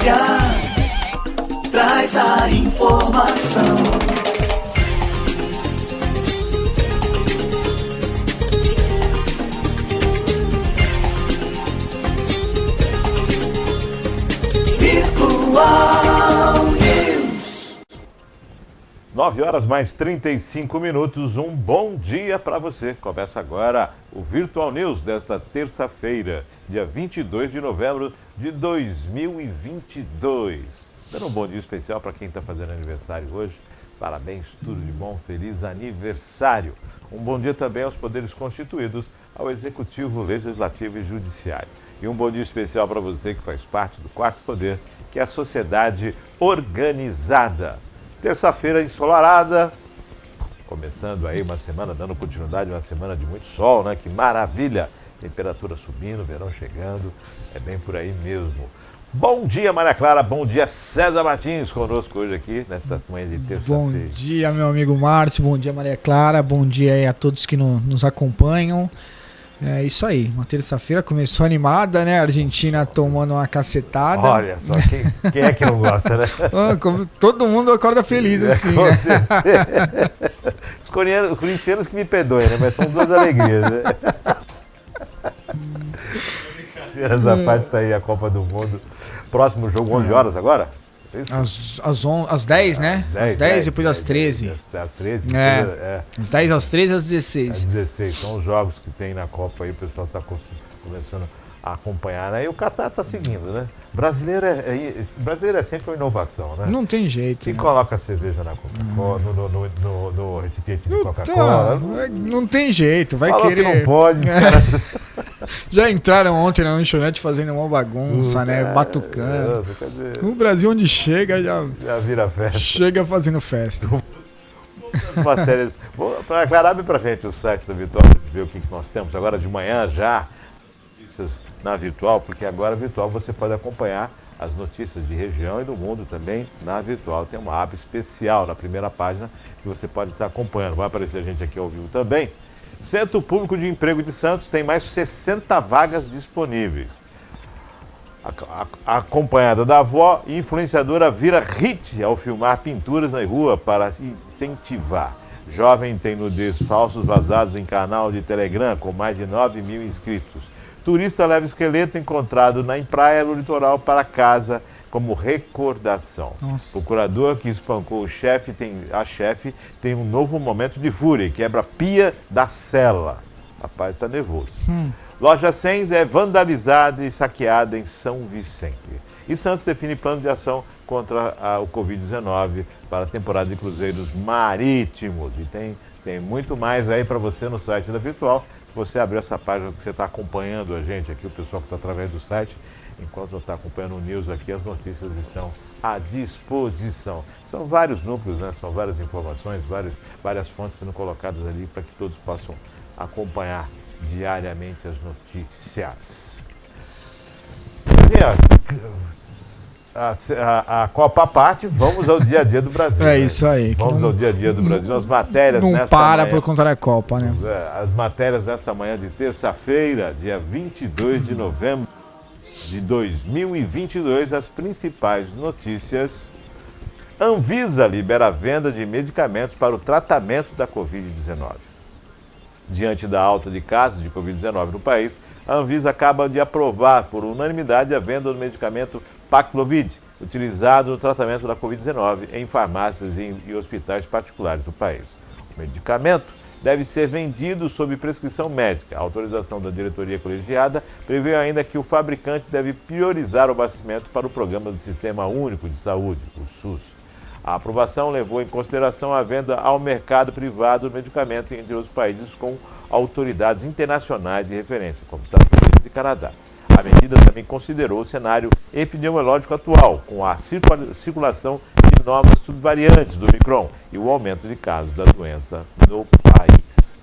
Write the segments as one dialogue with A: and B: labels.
A: Notícias, traz a informação. Virtual News.
B: 9h mais 35. Um bom dia para você. Começa agora o Virtual News desta terça-feira, dia 22 de novembro de 2022. Dando um bom dia especial para quem está fazendo aniversário hoje. Parabéns, tudo de bom, feliz aniversário. Um bom dia também aos poderes constituídos, ao Executivo, Legislativo e Judiciário. E um bom dia especial para você que faz parte do quarto poder, que é a sociedade organizada. Terça-feira ensolarada, começando aí uma semana, dando continuidade a uma semana de muito sol, né? Que maravilha! Temperatura subindo, verão chegando, é bem por aí mesmo. Bom dia, Maria Clara, bom dia, César Martins, conosco hoje aqui, nesta manhã de terça-feira.
C: Bom dia, meu amigo Márcio, bom dia, Maria Clara, bom dia aí a todos que nos acompanham. É isso aí, uma terça-feira começou animada, né? A Argentina tomando uma cacetada.
B: Olha só, quem é que não gosta, né?
C: Todo mundo acorda feliz assim,
B: com
C: né?
B: Os corintianos que me perdoem, né? Mas são duas alegrias, né? Essa parte tá aí, a Copa do Mundo. Próximo jogo, 11 horas agora?
C: Às 10, né? Às 10, depois às 13.
B: Às 13?
C: Às 10, às 13 às 16.
B: Às 16, são os jogos que tem na Copa aí, o pessoal está começando a acompanhar, né? E o Catar está seguindo, né? Brasileiro é sempre uma inovação, né?
C: Não tem jeito.
B: Quem
C: né?
B: coloca a cerveja na Coca-Cola, no recipiente de Coca-Cola.
C: Não tem jeito, vai
B: Falou
C: querer.
B: que não pode, cara.
C: Já entraram ontem na lanchonete fazendo uma bagunça, né? Batucando. O Brasil, onde chega, já
B: vira festa.
C: Chega fazendo festa.
B: Matérias. Para aclarar, abre pra gente o site da Virtual, ver o que nós temos agora de manhã já. Notícias na Virtual, porque agora a Virtual você pode acompanhar as notícias de região e do mundo também na Virtual. Tem uma aba especial na primeira página que você pode estar acompanhando. Vai aparecer a gente aqui ao vivo também. Centro Público de Emprego de Santos tem mais 60 vagas disponíveis. Acompanhada da avó, influenciadora vira hit ao filmar pinturas na rua para incentivar. Jovem tem nudez falsos vazados em canal de Telegram com mais de 9 mil inscritos. Turista leva esqueleto encontrado na praia do litoral para casa como recordação.
C: Nossa.
B: O curador que espancou a chefe tem um novo momento de fúria e quebra a pia da cela. Rapaz, está nervoso. Loja 100 é vandalizada e saqueada em São Vicente. E Santos define plano de ação contra o Covid-19 para a temporada de cruzeiros marítimos. E tem muito mais aí para você no site da Virtual. Você abriu essa página que você está acompanhando a gente aqui, o pessoal que está através do site. Enquanto você está acompanhando o news aqui, as notícias estão à disposição. São vários núcleos, né? São várias informações, várias fontes sendo colocadas ali para que todos possam acompanhar diariamente as notícias. A Copa à parte, vamos ao dia a dia do Brasil.
C: É isso aí.
B: Vamos ao dia a dia do Brasil. As matérias
C: não
B: nesta
C: para
B: manhã,
C: por conta da Copa, né?
B: As matérias desta manhã de terça-feira, dia 22 de novembro de 2022, as principais notícias. Anvisa libera a venda de medicamentos para o tratamento da Covid-19. Diante da alta de casos de Covid-19 no país, a Anvisa acaba de aprovar por unanimidade a venda do medicamento Paxlovid, utilizado no tratamento da Covid-19 em farmácias e hospitais particulares do país. O medicamento deve ser vendido sob prescrição médica. A autorização da diretoria colegiada prevê ainda que o fabricante deve priorizar o abastecimento para o Programa do Sistema Único de Saúde, o SUS. A aprovação levou em consideração a venda ao mercado privado do medicamento entre os países com autoridades internacionais de referência, como Estados Unidos e Canadá. A medida também considerou o cenário epidemiológico atual, com a circulação de novas subvariantes do Omicron e o aumento de casos da doença no país.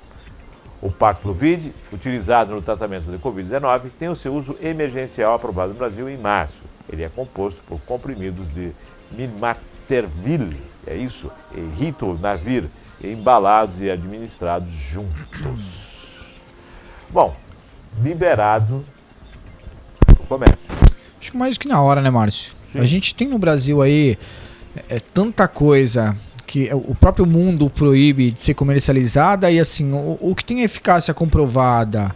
B: O Paxlovid, utilizado no tratamento da Covid-19, tem o seu uso emergencial aprovado no Brasil em março. Ele é composto por comprimidos de Milmartervil, é isso, e Ritonavir, embalados e administrados juntos. Bom, liberado o comércio.
C: Acho que mais do que na hora, né, Márcio? A gente tem no Brasil aí tanta coisa que o próprio mundo proíbe de ser comercializada e assim, o que tem eficácia comprovada,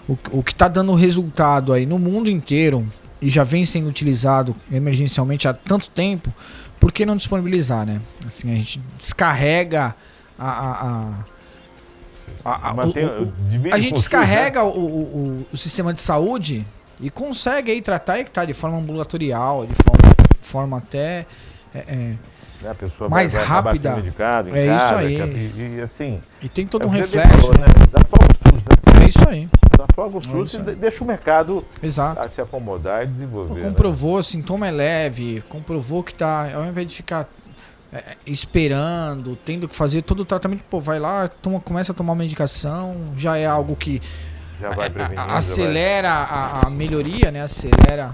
C: o que está dando resultado aí no mundo inteiro e já vem sendo utilizado emergencialmente há tanto tempo, por que não disponibilizar, né? Assim, a gente descarrega a gente descarrega o sistema de saúde e consegue aí tratar de forma ambulatorial, de forma até
B: a pessoa
C: mais
B: vai
C: rápida.
B: Medicado, em
C: É
B: casa,
C: isso aí.
B: E assim.
C: E tem todo um
B: você
C: reflexo.
B: falou, né? Dá folga o SUS, né?
C: É isso aí.
B: Dá folga o SUS e deixa o mercado a se acomodar e desenvolver.
C: Comprovou, né? Sintoma é leve, comprovou que tá. Ao invés de ficar esperando, tendo que fazer todo o tratamento, vai lá, começa a tomar medicação, já é algo que
B: já vai prevenindo,
C: acelera a melhoria, né? Acelera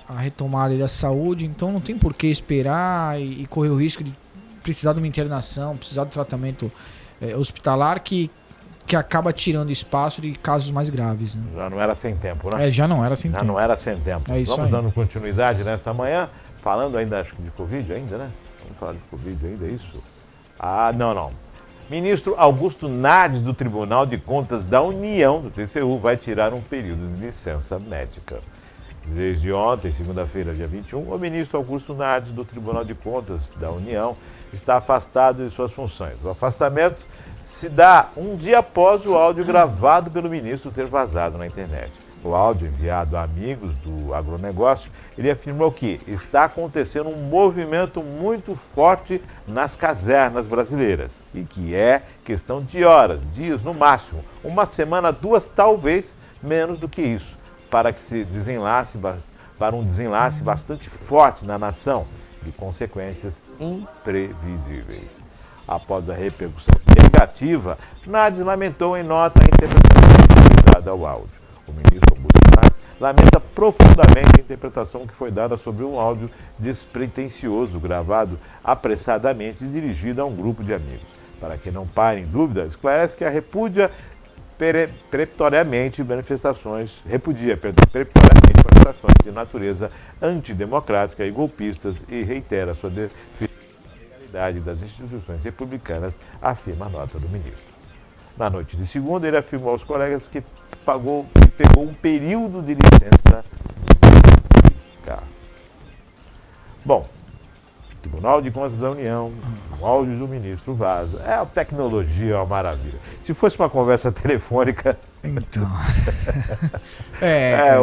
C: a retomada da saúde, então não tem por que esperar e correr o risco de precisar de uma internação, precisar de tratamento hospitalar que acaba tirando espaço de casos mais graves, né?
B: Já não era sem tempo, né?
C: Já não era sem tempo.
B: Já não era sem tempo.
C: Isso
B: Vamos
C: aí.
B: dando continuidade nesta manhã, falando ainda, acho que de Covid ainda, né? Vamos falar de Covid ainda, é isso? Não. Ministro Augusto Nardes do Tribunal de Contas da União, do TCU, vai tirar um período de licença médica. Desde ontem, segunda-feira, dia 21, o ministro Augusto Nardes do Tribunal de Contas da União está afastado de suas funções. O afastamento se dá um dia após o áudio gravado pelo ministro ter vazado na internet. O áudio enviado a amigos do agronegócio, ele afirmou que está acontecendo um movimento muito forte nas casernas brasileiras e que é questão de horas, dias no máximo, uma semana, duas, talvez menos do que isso, para um desenlace bastante forte na nação, de consequências imprevisíveis. Após a repercussão negativa, Nardes lamentou em nota a interpretação dada ao áudio. O ministro Augusto Nardes lamenta profundamente a interpretação que foi dada sobre um áudio despretensioso, gravado apressadamente e dirigido a um grupo de amigos. Para que não pare em dúvida, esclarece que repudia peremptoriamente manifestações de natureza antidemocrática e golpistas e reitera sua defesa da legalidade das instituições republicanas, afirma a nota do ministro. Na noite de segunda, ele afirmou aos colegas que pegou um período de licença médica. Bom, Tribunal de Contas da União, o áudio do ministro vaza. A tecnologia é uma maravilha. Se fosse uma conversa telefônica...
C: Então...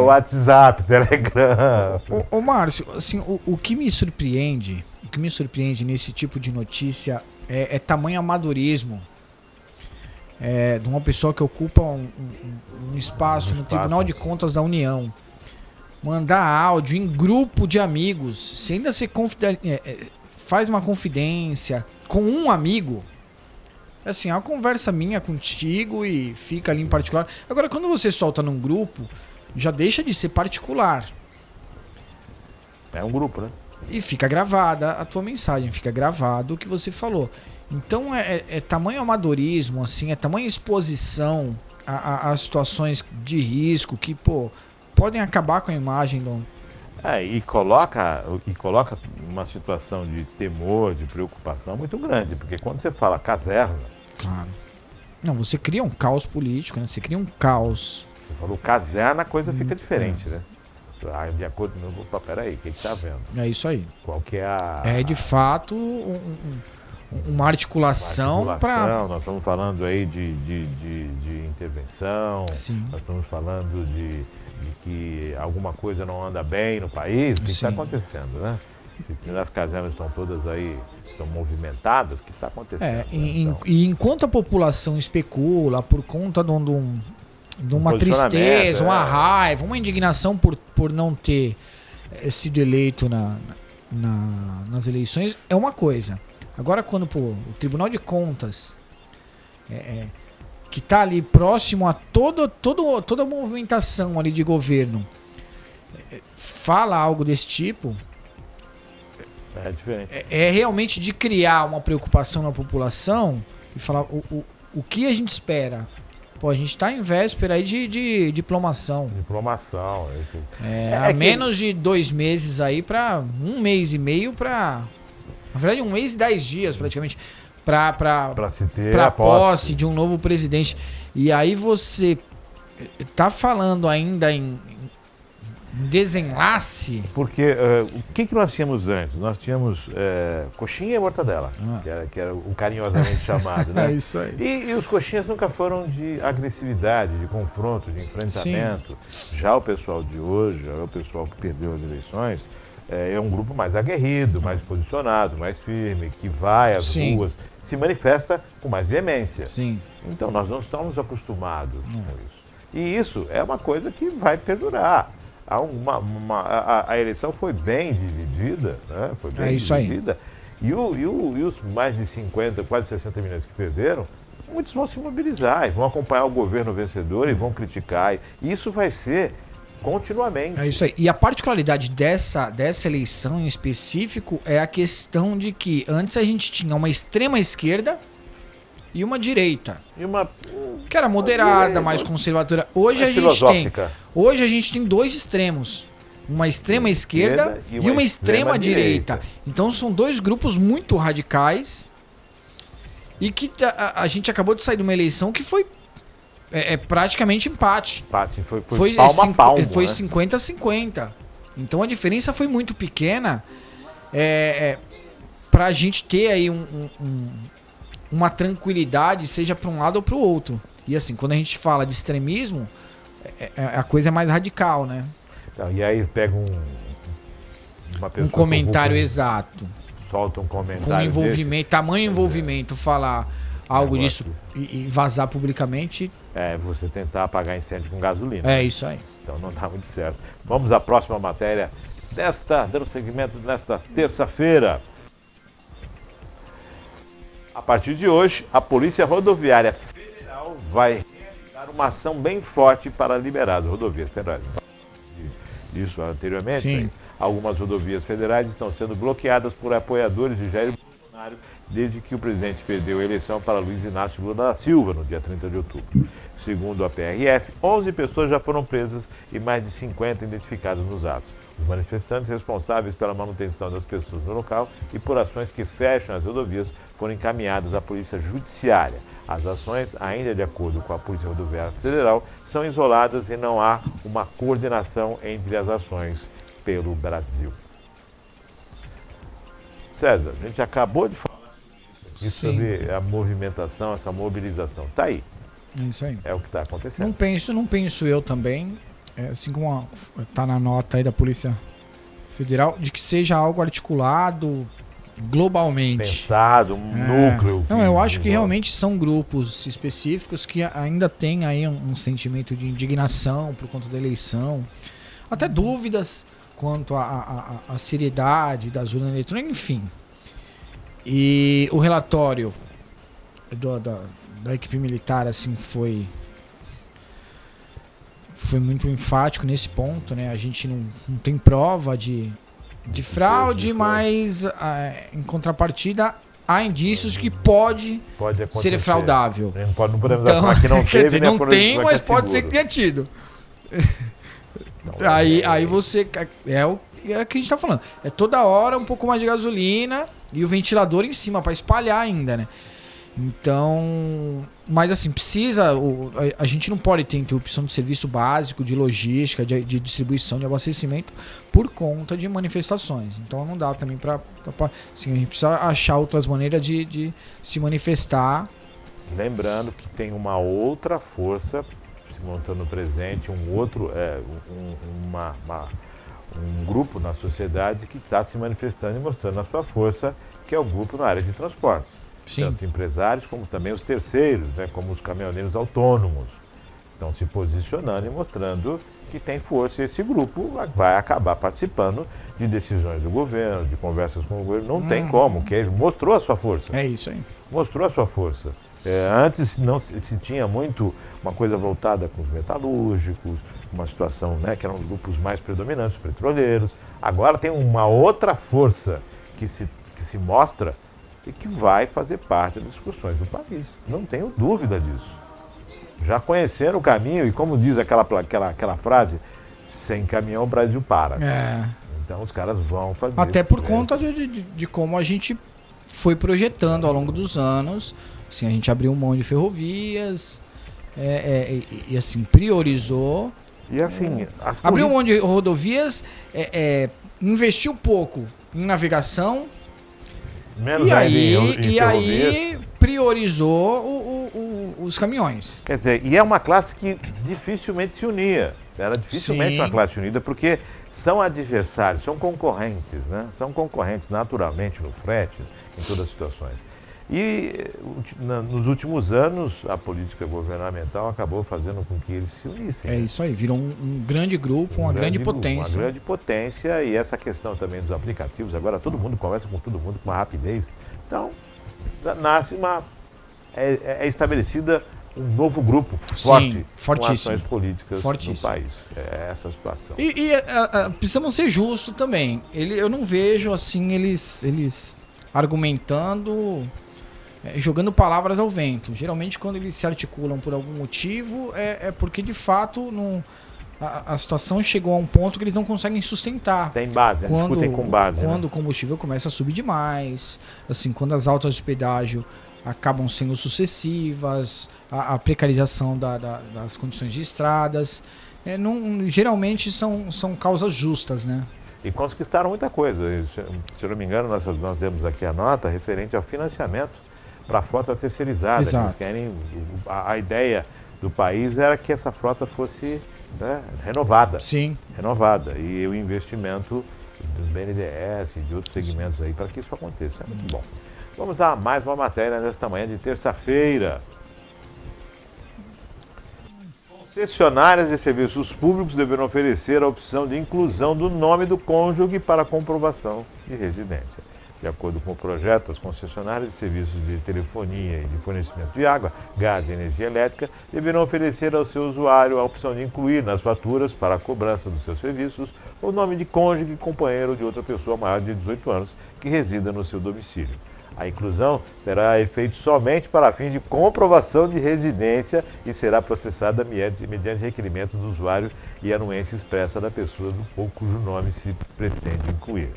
B: WhatsApp, Telegram...
C: Ô Márcio, assim, o que me surpreende nesse tipo de notícia é tamanho amadorismo de uma pessoa que ocupa um espaço no Tribunal de Contas da União. Mandar áudio em grupo de amigos, se ainda se faz uma confidência com um amigo, assim, é uma conversa minha contigo e fica ali em particular. Agora, quando você solta num grupo, já deixa de ser particular.
B: É um grupo, né?
C: E fica gravada a tua mensagem, fica gravado o que você falou. Então é tamanho amadorismo, assim, é tamanho exposição a situações de risco que, podem acabar com a imagem do...
B: E coloca uma situação de temor, de preocupação muito grande, porque quando você fala caserna...
C: Claro. Não, você cria um caos político, né? Você cria um caos.
B: Você falou caserna, a coisa fica diferente, né? De acordo com o meu... Peraí, o que tá vendo?
C: É isso aí.
B: Qual que é a...
C: É, de fato, uma articulação para...
B: Nós estamos falando aí de intervenção.
C: Sim.
B: Nós estamos falando de que alguma coisa não anda bem no país. O que está acontecendo, né? As casernas estão todas aí, estão movimentadas, o que está acontecendo?
C: E enquanto a população especula por conta de uma tristeza, uma raiva, uma indignação por não ter sido eleito nas eleições, é uma coisa. Agora, quando o Tribunal de Contas, que está ali próximo a toda a movimentação ali de governo, fala algo desse tipo,
B: é diferente.
C: É realmente de criar uma preocupação na população e falar o que a gente espera Pô, a gente tá em véspera aí de diplomação.
B: Diplomação.
C: Há menos de 2 meses aí pra 1 mês e meio pra... Na verdade, 1 mês e 10 dias praticamente
B: Pra se ter
C: pra
B: a
C: posse de um novo presidente. E aí você tá falando ainda em desenlace.
B: Porque o que nós tínhamos antes? Nós tínhamos coxinha e mortadela, que era o carinhosamente chamado, né?
C: É isso aí.
B: E os coxinhas nunca foram de agressividade, de confronto, de enfrentamento. Já o pessoal de hoje, já o pessoal que perdeu as eleições, é um grupo mais aguerrido, mais posicionado, mais firme, que vai às
C: Sim.
B: ruas, se manifesta com mais veemência.
C: Sim.
B: Então nós não estamos acostumados com isso. E isso é uma coisa que vai perdurar. A eleição foi bem dividida, né? Foi bem
C: isso aí.
B: dividida. E os mais de 50, quase 60 milhões que perderam, muitos vão se mobilizar e vão acompanhar o governo vencedor e vão criticar. E isso vai ser continuamente.
C: É isso aí. E a particularidade dessa eleição em específico é a questão de que antes a gente tinha uma extrema esquerda e uma direita.
B: E uma
C: Que era moderada, mais conservadora. Hoje a gente tem 2 extremos. Uma extrema esquerda e uma extrema direita. Então são 2 grupos muito radicais e que a gente acabou de sair de uma eleição que foi praticamente empate.
B: Foi palmo a palmo,
C: foi
B: né?
C: 50-50. Então a diferença foi muito pequena pra gente ter aí uma tranquilidade, seja para um lado ou para o outro. E assim, quando a gente fala de extremismo, a coisa é mais radical, né?
B: Então, e aí pega uma pessoa
C: Um comentário exato.
B: solta um comentário
C: Com envolvimento, tamanho
B: Pois
C: envolvimento, falar algo
B: Negócio.
C: disso e vazar publicamente,
B: você tentar apagar incêndio com gasolina.
C: é isso aí.
B: Então não dá muito certo. Vamos à próxima matéria dando seguimento nesta terça-feira. A partir de hoje, a Polícia Rodoviária Federal vai realizar uma ação bem forte para liberar as rodovias federais. Isso anteriormente,
C: Sim.
B: né? Algumas rodovias federais estão sendo bloqueadas por apoiadores de Jair Bolsonaro desde que o presidente perdeu a eleição para Luiz Inácio Lula da Silva no dia 30 de outubro. Segundo a PRF, 11 pessoas já foram presas e mais de 50 identificadas nos atos. Os manifestantes responsáveis pela manutenção das pessoas no local e por ações que fecham as rodovias foram encaminhados à Polícia Judiciária. As ações, ainda de acordo com a Polícia Rodoviária Federal, são isoladas e não há uma coordenação entre as ações pelo Brasil. César, a gente acabou de falar sobre a movimentação, essa mobilização. Está aí.
C: É isso aí.
B: É o que está acontecendo.
C: Não penso eu também, assim como tá na nota aí da Polícia Federal, de que seja algo articulado globalmente.
B: Pensado, núcleo.
C: Não, eu acho que realmente são grupos específicos que ainda têm aí um sentimento de indignação por conta da eleição, até dúvidas quanto à seriedade das urnas eletrônicas, enfim. E o relatório da equipe militar assim foi muito enfático nesse ponto, né? A gente não tem prova de fraude, mas em contrapartida há indícios de que pode ser fraudável.
B: Não podemos afirmar que não teve,
C: dizer, não tem, mas pode ser que tenha tido. Aí você é o que a gente tá falando. É toda hora um pouco mais de gasolina e o ventilador em cima para espalhar ainda, né? Então, mas assim, a gente não pode ter interrupção de serviço básico, de logística, de distribuição, de abastecimento por conta de manifestações. Então não dá também para assim, a gente precisa achar outras maneiras de se manifestar.
B: Lembrando que tem uma outra força se montando presente, um grupo na sociedade que está se manifestando e mostrando a sua força, que é o grupo na área de transportes.
C: Sim.
B: Tanto empresários como também os terceiros, né, como os caminhoneiros autônomos. Estão se posicionando e mostrando que tem força e esse grupo vai acabar participando de decisões do governo, de conversas com o governo. Não tem como, que ele mostrou a sua força.
C: É isso aí.
B: Mostrou a sua força. Antes não se tinha muito uma coisa voltada com os metalúrgicos, uma situação, né, que eram os grupos mais predominantes, os petroleiros. Agora tem uma outra força que se mostra e que vai fazer parte das discussões do país. Não tenho dúvida disso. já conhecendo o caminho e como diz aquela frase, sem caminhão o Brasil para. Então os caras vão fazer
C: Até
B: isso
C: por
B: mesmo.
C: conta de como a gente foi projetando ao longo dos anos. Assim, a gente abriu mão de ferrovias e assim, priorizou.
B: E assim, as
C: Abriu mão
B: políticas-
C: de rodovias, investiu pouco em navegação
B: menos
C: e
B: ainda
C: aí,
B: em ferrovias.
C: priorizou os caminhões.
B: Quer dizer, e é uma classe que dificilmente se unia. Era dificilmente
C: Sim.
B: uma classe unida, porque são adversários, são concorrentes, né? São concorrentes naturalmente no frete, em todas as situações. E nos últimos anos, a política governamental acabou fazendo com que eles se unissem.
C: É
B: né?
C: isso aí, virou um grande grupo, uma grande
B: grupo,
C: potência.
B: Uma grande potência, e essa questão também dos aplicativos, agora todo mundo conversa com todo mundo com uma rapidez. Então, nasce é estabelecida um novo grupo forte, com
C: fortíssimo.
B: ações políticas
C: Fortíssimo.
B: no país. É essa a situação.
C: Precisamos ser justos também. Eu não vejo assim eles argumentando, jogando palavras ao vento. Geralmente quando eles se articulam por algum motivo é porque de fato a situação chegou a um ponto que eles não conseguem sustentar.
B: Tem base, discutem com base.
C: Quando
B: né?
C: o combustível começa a subir demais, assim, quando as altas de pedágio acabam sendo sucessivas, a precarização das condições de estradas, geralmente são causas justas, né?
B: E conquistaram muita coisa. Se eu não me engano, nós demos aqui a nota referente ao financiamento para a frota terceirizada.
C: Exato.
B: Eles querem, a ideia do país era que essa frota fosse renovada.
C: Sim.
B: Renovada. E o investimento dos BNDES e de outros segmentos aí para que isso aconteça. É muito bom. Vamos a mais uma matéria nesta manhã de terça-feira. Concessionárias de serviços públicos deverão oferecer a opção de inclusão do nome do cônjuge para comprovação de residência. De acordo com o projeto, as concessionárias de serviços de telefonia e de fornecimento de água, gás e energia elétrica deverão oferecer ao seu usuário a opção de incluir nas faturas para a cobrança dos seus serviços o nome de cônjuge e companheiro de outra pessoa maior de 18 anos que resida no seu domicílio. A inclusão terá efeito somente para fins de comprovação de residência e será processada mediante requerimento do usuário e anuência expressa da pessoa cujo nome se pretende incluir.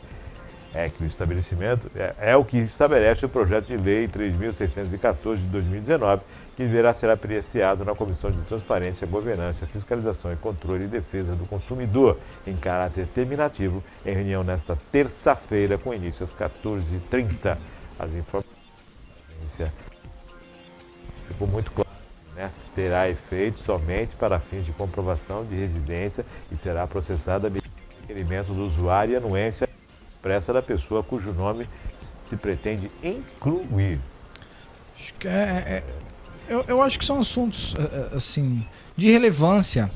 B: É que o estabelecimento é o que estabelece o projeto de lei 3.614 de 2019, que deverá ser apreciado na Comissão de Transparência, Governança, Fiscalização e Controle e Defesa do Consumidor, em caráter terminativo, em reunião nesta terça-feira, com início às 14h30. As informações ficou muito claro, né? Terá efeito somente para fins de comprovação de residência e será processada mediante requerimento do usuário e anuência expressa da pessoa cujo nome se pretende incluir.
C: Acho que eu acho que são assuntos assim de relevância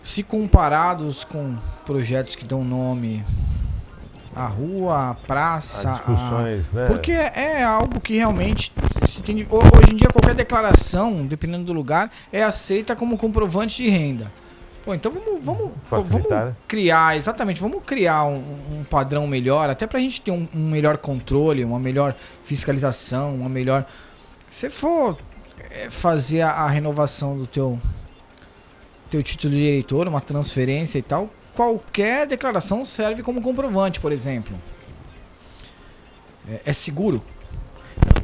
C: se comparados com projetos que dão nome à rua, à praça,
B: discussões, né?
C: Porque é algo que realmente se tem, hoje em dia qualquer declaração, dependendo do lugar, é aceita como comprovante de renda. Pô, então vamos
B: Facilitar, né?
C: criar, exatamente, vamos criar um padrão melhor, até pra gente ter um melhor controle, uma melhor fiscalização, uma melhor... Se for fazer a renovação do teu título de eleitor, uma transferência e tal, qualquer declaração serve como comprovante, por exemplo. É seguro.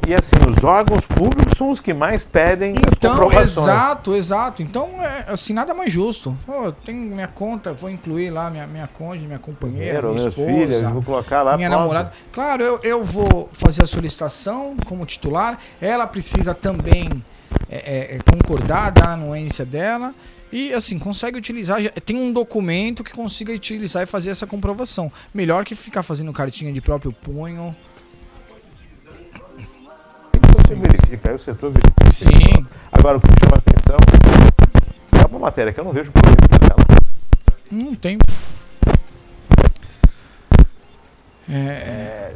B: E assim, os órgãos públicos são os que mais pedem as
C: Então,
B: comprovações.
C: exato. Então, assim, nada mais justo. Eu tenho minha conta, vou incluir lá minha cônjuge, minha companheira, minha
B: Meus
C: esposa,
B: filhos, vou colocar lá,
C: minha
B: pronto.
C: namorada. Claro, eu vou fazer a solicitação como titular. Ela precisa também concordar, dar a anuência dela. E assim, consegue utilizar, tem um documento que consiga utilizar e fazer essa comprovação. Melhor que ficar fazendo cartinha de próprio punho.
B: Você verifica, aí o setor verifica.
C: Sim.
B: Agora, o que me chama a atenção é uma matéria que eu não vejo política nela.
C: Não tem.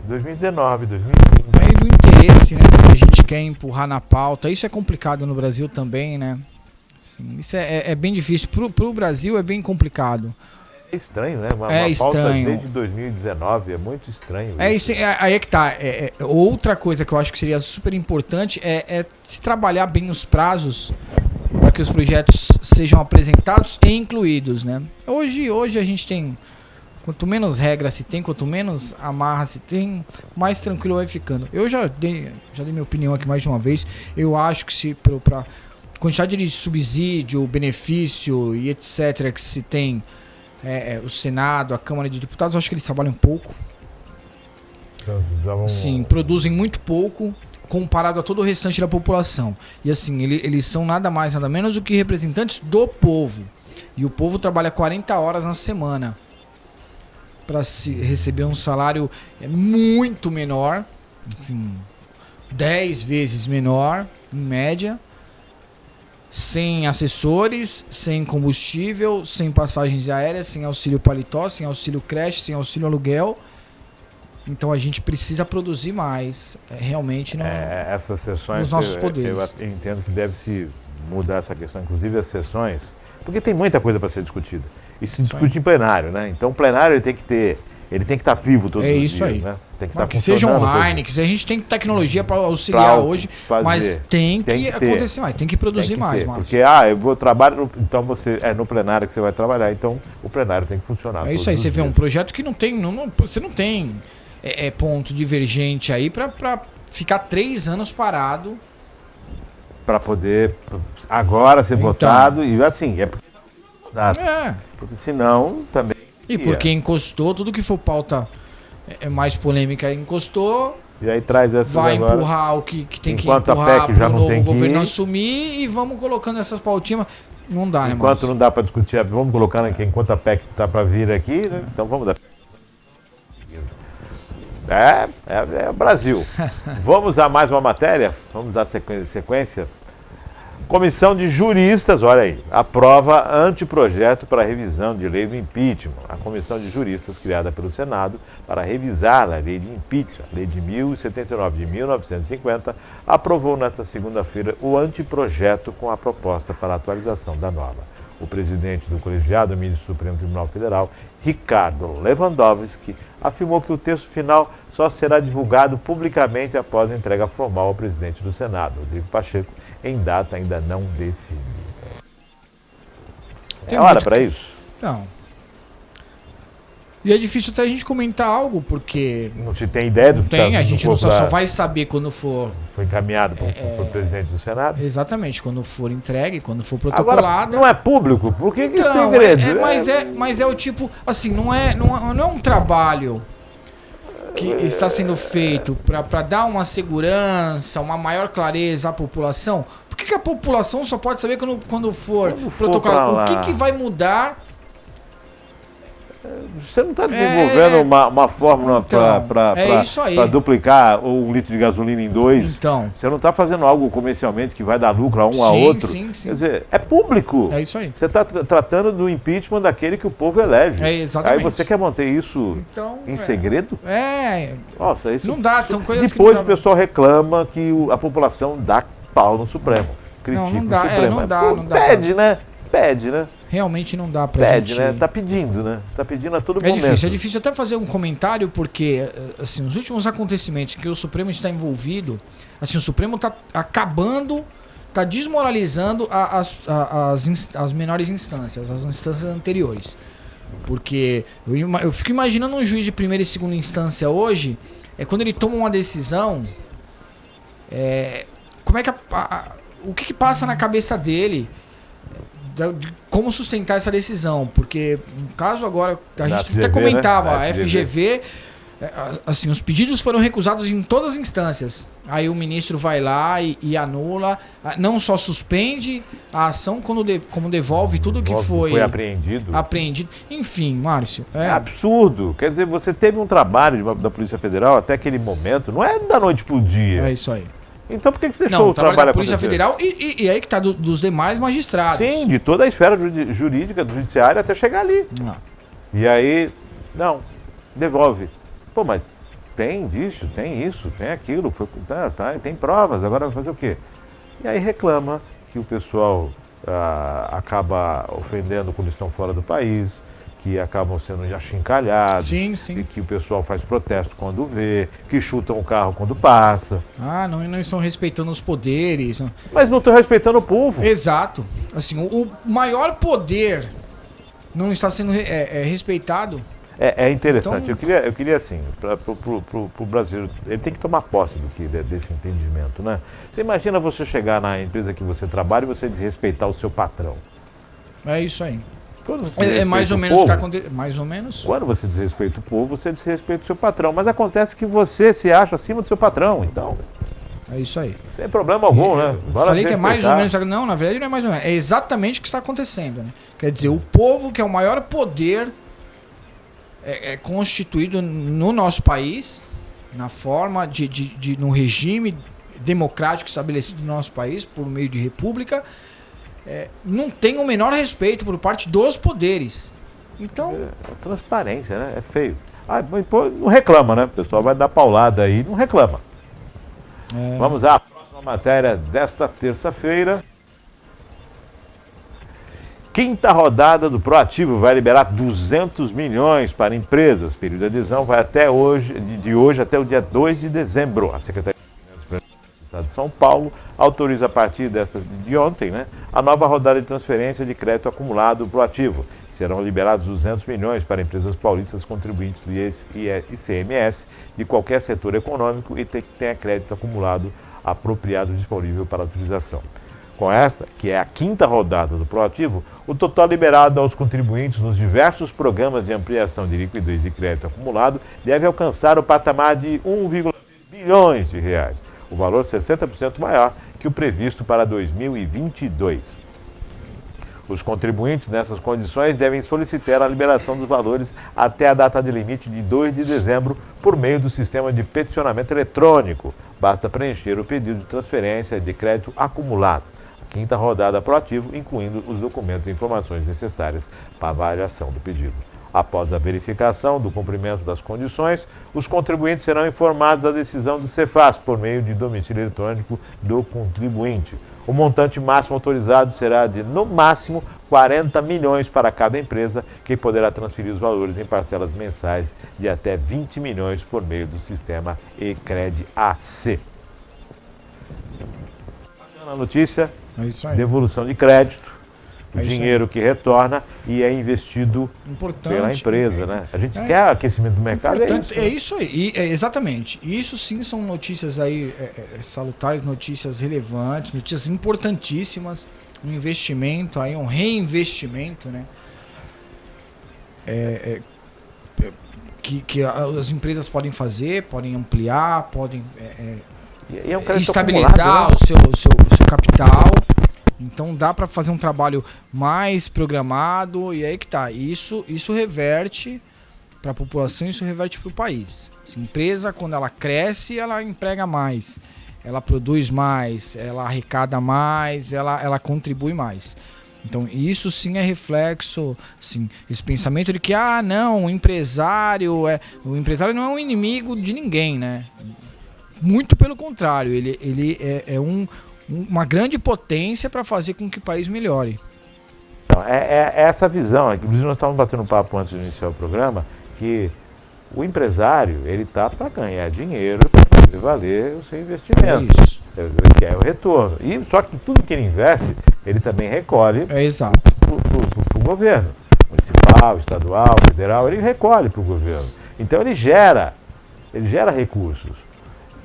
B: 2019, 2020.
C: Aí do interesse, né, que a gente quer empurrar na pauta. Isso é complicado no Brasil também, né? Assim, isso é bem difícil. Pro Brasil é bem complicado.
B: É estranho, né? Uma
C: É
B: pauta
C: estranho.
B: desde 2019, é muito estranho.
C: É isso, aí é que tá. Outra coisa que eu acho que seria super importante é se trabalhar bem os prazos para que os projetos sejam apresentados e incluídos, né? Hoje a gente tem, quanto menos regra se tem, quanto menos amarra se tem, mais tranquilo vai ficando. Eu já dei minha opinião aqui mais de uma vez. Eu acho que se para quantidade de subsídio, benefício e etc que se tem, o Senado, a Câmara de Deputados, eu acho que eles trabalham pouco. Sim, produzem muito pouco comparado a todo o restante da população. E assim, eles são nada mais, nada menos do que representantes do povo. E o povo trabalha 40 horas na semana para receber um salário muito menor, assim, 10 vezes menor, em média, sem assessores, sem combustível, sem passagens aéreas, sem auxílio paletó, sem auxílio creche, sem auxílio aluguel. Então a gente precisa produzir mais, realmente,
B: essas sessões,
C: nos nossos poderes.
B: Eu entendo que deve-se mudar essa questão, inclusive as sessões, porque tem muita coisa para ser discutida. E se discute em plenário, né? Então o plenário ele tem que estar vivo todos os dias,
C: isso aí.
B: né? Tem que
C: Mas que seja online, que a gente tem tecnologia para auxiliar hoje, mas tem que acontecer mais, tem que produzir mais, Márcio.
B: Porque eu vou trabalhar, então é no plenário que você vai trabalhar, então o plenário tem que funcionar.
C: É isso aí, você vê um projeto que não tem, você não tem ponto divergente aí para ficar 3 anos parado.
B: Para poder agora ser votado e assim, porque senão também...
C: E porque encostou, tudo que for pauta mais polêmica encostou,
B: e aí traz essas
C: vai
B: agora,
C: empurrar o que tem que
B: enquanto
C: empurrar para o novo governo
B: ir,
C: assumir e vamos colocando essas pautinhas. Não dá, né,
B: enquanto
C: Márcio?
B: não dá para discutir, vamos colocando aqui, enquanto a PEC está para vir aqui, né? Então vamos dar. É o Brasil. Vamos a mais uma matéria? Vamos dar sequência? Comissão de juristas, olha aí, aprova anteprojeto para revisão de lei do impeachment. A comissão de juristas criada pelo Senado para revisar a lei de impeachment, a lei de 1079 de 1950, aprovou nesta segunda-feira o anteprojeto com a proposta para a atualização da norma. O presidente do colegiado, ministro do Supremo Tribunal Federal, Ricardo Lewandowski, afirmou que o texto final só será divulgado publicamente após a entrega formal ao presidente do Senado, Rodrigo Pacheco, em data ainda não definida. É hora para isso?
C: Não. E é difícil até a gente comentar algo, porque...
B: Não se tem ideia do que
C: tem, a gente só vai saber quando for...
B: Foi encaminhado para o presidente do Senado?
C: Exatamente, quando for entregue, quando for protocolado.
B: Agora, não é público? Por que
C: então,
B: é segredo?
C: Mas é o tipo, assim, não é um trabalho que está sendo feito para dar uma segurança, uma maior clareza à população. Por que a população só pode saber quando for protocolado? O que vai mudar?
B: Você não está desenvolvendo uma fórmula para duplicar um litro de gasolina em 2?
C: Então.
B: Você não está fazendo algo comercialmente que vai dar lucro a um a outro?
C: Sim.
B: Quer dizer, é público.
C: É isso aí.
B: Você está tratando do impeachment daquele que o povo elege.
C: Exatamente.
B: Aí você quer manter isso em segredo? Nossa, isso não
C: dá, são coisas
B: depois
C: que
B: o pessoal reclama que a população dá pau no Supremo. Critica
C: não dá,
B: o Supremo.
C: não dá.
B: Pede, né?
C: Realmente não dá pra gente...
B: Pede, né? Tá pedindo, né? Tá pedindo a todo momento.
C: É difícil até fazer um comentário, porque, assim, os últimos acontecimentos que o Supremo está envolvido, assim, o Supremo tá acabando, tá desmoralizando as menores instâncias, as instâncias anteriores. Porque eu fico imaginando um juiz de primeira e segunda instância hoje, quando ele toma uma decisão, como é que o que passa na cabeça dele de como sustentar essa decisão, porque no caso agora a gente até comentava, né? A FGV, assim, os pedidos foram recusados em todas as instâncias. Aí o ministro vai lá e anula, não só suspende a ação, como devolve tudo que foi apreendido. Enfim, Márcio.
B: É absurdo. Quer dizer, você teve um trabalho da Polícia Federal até aquele momento, não é da noite pro dia.
C: É isso aí.
B: Então por que você deixou o trabalho
C: da Polícia Federal e aí que tá dos demais magistrados.
B: Sim, de toda a esfera jurídica, do judiciário até chegar ali.
C: Não.
B: E aí, devolve. Pô, mas tem disso, tem isso, tem aquilo, tem provas, agora vai fazer o quê? E aí reclama que o pessoal acaba ofendendo quando estão fora do país, que acabam sendo achincalhados,
C: Sim, sim.
B: e que o pessoal faz protesto quando vê, que chutam o carro quando passa.
C: Ah, não estão respeitando os poderes. Não.
B: Mas não estão respeitando o povo.
C: Exato. Assim, o maior poder não está sendo respeitado.
B: É interessante.
C: Então-
B: Eu queria assim, para o Brasil, ele tem que tomar posse desse entendimento, né? Você imagina você chegar na empresa que você trabalha e você desrespeitar o seu patrão.
C: É isso aí.
B: Quando você
C: É
B: desrespeita
C: mais ou
B: o
C: menos o que
B: povo,
C: acontece. Mais ou menos.
B: Quando você desrespeita o povo, você desrespeita o seu patrão. Mas acontece que você se acha acima do seu patrão, então,
C: É isso aí.
B: sem problema algum, né?
C: Eu
B: Bora
C: falei que é mais ou
B: respeitar.
C: menos. Não, na verdade não é mais ou menos. É exatamente o que está acontecendo. Né? Quer dizer, o povo, que é o maior poder constituído no nosso país, na forma no regime democrático estabelecido no nosso país, por meio de república, não tem o menor respeito por parte dos poderes. Então,
B: Transparência, né? É feio. Ah, pô, não reclama, né? O pessoal vai dar paulada aí, não reclama. Vamos à próxima matéria desta terça-feira. Quinta rodada do Proativo vai liberar 200 milhões para empresas. Período de adesão vai até hoje, de hoje até o dia 2 de dezembro. A Secretaria de Finanças do Estado de São Paulo autoriza a partir de ontem, né, a nova rodada de transferência de crédito acumulado Proativo. Serão liberados 200 milhões para empresas paulistas contribuintes do ICMS de qualquer setor econômico e que tenha crédito acumulado apropriado disponível para utilização. Com esta, que é a quinta rodada do Proativo, o total liberado aos contribuintes nos diversos programas de ampliação de liquidez de crédito acumulado deve alcançar o patamar de 1,6 bilhões de reais, o valor 60% maior que o previsto para 2022. Os contribuintes nessas condições devem solicitar a liberação dos valores até a data de limite de 2 de dezembro por meio do sistema de peticionamento eletrônico. Basta preencher o pedido de transferência de crédito acumulado. Quinta rodada Proativo, incluindo os documentos e informações necessárias para a avaliação do pedido. Após a verificação do cumprimento das condições, os contribuintes serão informados da decisão do Cefaz por meio de domicílio eletrônico do contribuinte. O montante máximo autorizado será de, no máximo, 40 milhões para cada empresa, que poderá transferir os valores em parcelas mensais de até 20 milhões por meio do sistema eCred AC. A notícia,
C: é isso aí.
B: devolução de crédito, o
C: É isso
B: dinheiro que retorna e é investido
C: Importante.
B: pela empresa, né? A gente quer aquecimento do mercado,
C: É isso aí, exatamente. Isso sim são notícias aí salutares, notícias relevantes, notícias importantíssimas, um investimento aí, um reinvestimento, né? Que as empresas podem fazer, podem ampliar, podem
B: E é um crédito
C: estabilizar
B: acumulado, né?
C: o seu capital. Então dá para fazer um trabalho mais programado e aí que tá. Isso reverte para a população, isso reverte para o país. Essa empresa, quando ela cresce, ela emprega mais, ela produz mais, ela arrecada mais, ela contribui mais. Então isso sim é reflexo, sim, esse pensamento de que não, o empresário não é um inimigo de ninguém, né? Muito pelo contrário, ele é uma grande potência para fazer com que o país melhore.
B: Então, é essa visão. Inclusive nós estávamos batendo um papo antes de iniciar o programa, que o empresário, ele está para ganhar dinheiro, para fazer valer o seu investimento.
C: É isso.
B: Ele quer o retorno. E, só que tudo que ele investe, ele também recolhe
C: É exato.
B: para o governo. Municipal, estadual, federal, ele recolhe para o governo. Então ele gera recursos.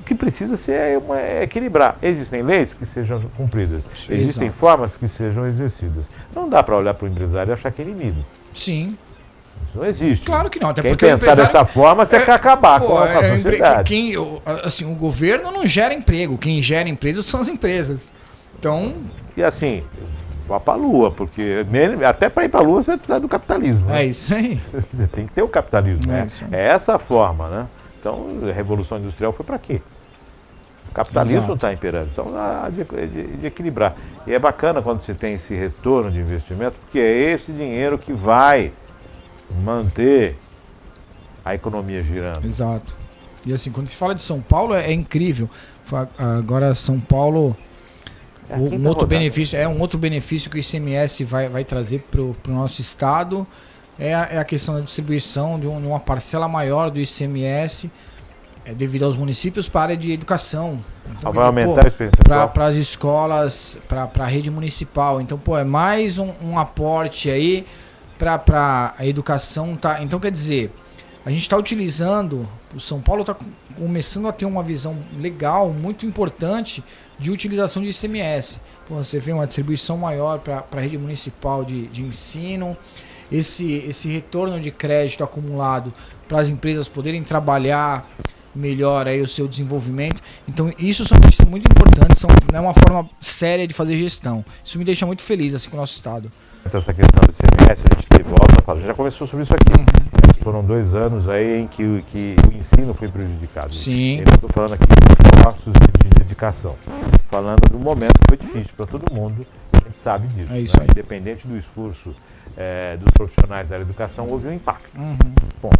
B: O que precisa ser equilibrar. Existem leis que sejam cumpridas. Existem
C: Exato.
B: formas que sejam exercidas. Não dá para olhar para o empresário e achar que é inimigo.
C: Sim.
B: Isso não existe.
C: Claro que não, até
B: Quem
C: porque o
B: pensar
C: empresário
B: dessa forma, você quer acabar com a sociedade.
C: O governo não gera emprego, quem gera emprego são as empresas. Então,
B: E assim, vá para a Lua, porque até para ir para a Lua você vai precisar do capitalismo. Né?
C: é isso aí.
B: Tem que ter o capitalismo.
C: É
B: Né?
C: isso aí.
B: É essa a forma. Né? Então, a Revolução Industrial foi para quê? O capitalismo
C: Exato.
B: está imperando. Então, há de equilibrar. E é bacana quando você tem esse retorno de investimento, porque é esse dinheiro que vai manter a economia girando.
C: Exato. E assim, quando se fala de São Paulo, é incrível. Agora, São Paulo,
B: É a quinta
C: um outro
B: rodada.
C: benefício que o ICMS vai trazer para o nosso estado. é a questão da distribuição de uma parcela maior do ICMS devido aos municípios para a área de educação. Então,
B: vai aumentar esse percentual?
C: para as escolas, para a rede municipal. Então, pô, é mais um aporte aí para a educação. Tá? Então, quer dizer, a gente está utilizando, o São Paulo está começando a ter uma visão legal, muito importante de utilização de ICMS. Pô, você vê uma distribuição maior para a rede municipal de ensino, esse retorno de crédito acumulado para as empresas poderem trabalhar melhor aí o seu desenvolvimento. Então isso são notícias muito importantes, é uma forma séria de fazer gestão. Isso me deixa muito feliz assim com o nosso estado.
B: Essa questão do ICMS, a gente teve volta a falar, já começou sobre isso aqui. Mas foram 2 anos aí em que o ensino foi prejudicado.
C: Sim.
B: Eu não estou falando aqui de esforços de dedicação, falando do momento que foi difícil para todo mundo, a gente sabe disso.
C: É isso aí.
B: Independente do esforço dos profissionais da educação, houve um impacto. Bom,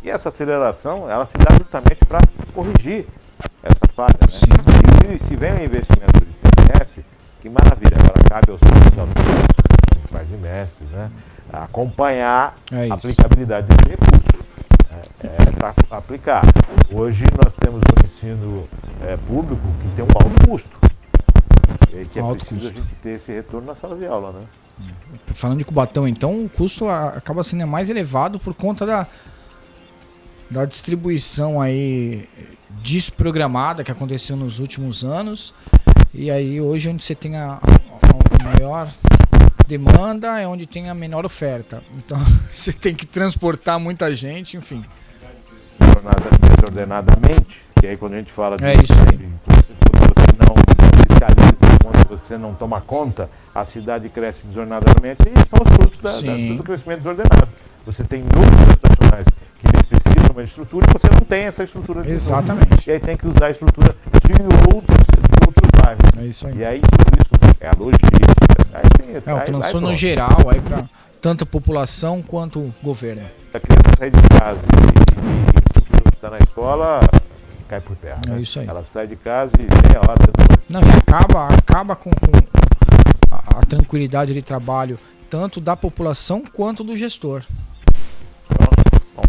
B: e essa aceleração, ela se dá justamente para corrigir essa falha. Né?
C: Sim.
B: E se vem um investimento do ICMS, que maravilha, agora cabe aos pais e mestres, né, acompanhar a aplicabilidade desse recurso. Para aplicar. Hoje nós temos um ensino público que tem um alto custo. E que é preciso a gente ter esse retorno na sala de aula, né?
C: Falando de Cubatão, então, o custo acaba sendo mais elevado por conta da distribuição aí desprogramada que aconteceu nos últimos anos. E aí hoje onde você tem a maior demanda é onde tem a menor oferta. Então você tem que transportar muita gente, enfim.
B: Desordenadamente, e aí quando a gente fala
C: isso aí.
B: Quando você não fiscaliza, quando você não toma conta, a cidade cresce desordenadamente e são os frutos do crescimento desordenado. Você tem números estacionais que necessitam uma estrutura e você não tem essa estrutura.
C: Exatamente.
B: E aí tem que usar a estrutura de outros bairros.
C: É isso aí.
B: E aí tudo isso é a logística.
C: O transtorno geral aí para tanto a população quanto o governo.
B: A criança sai de casa e está na escola, cai por terra.
C: É isso aí.
B: Ela sai de casa e meia hora depois.
C: Não, e acaba com a tranquilidade de trabalho tanto da população quanto do gestor.
B: Bom,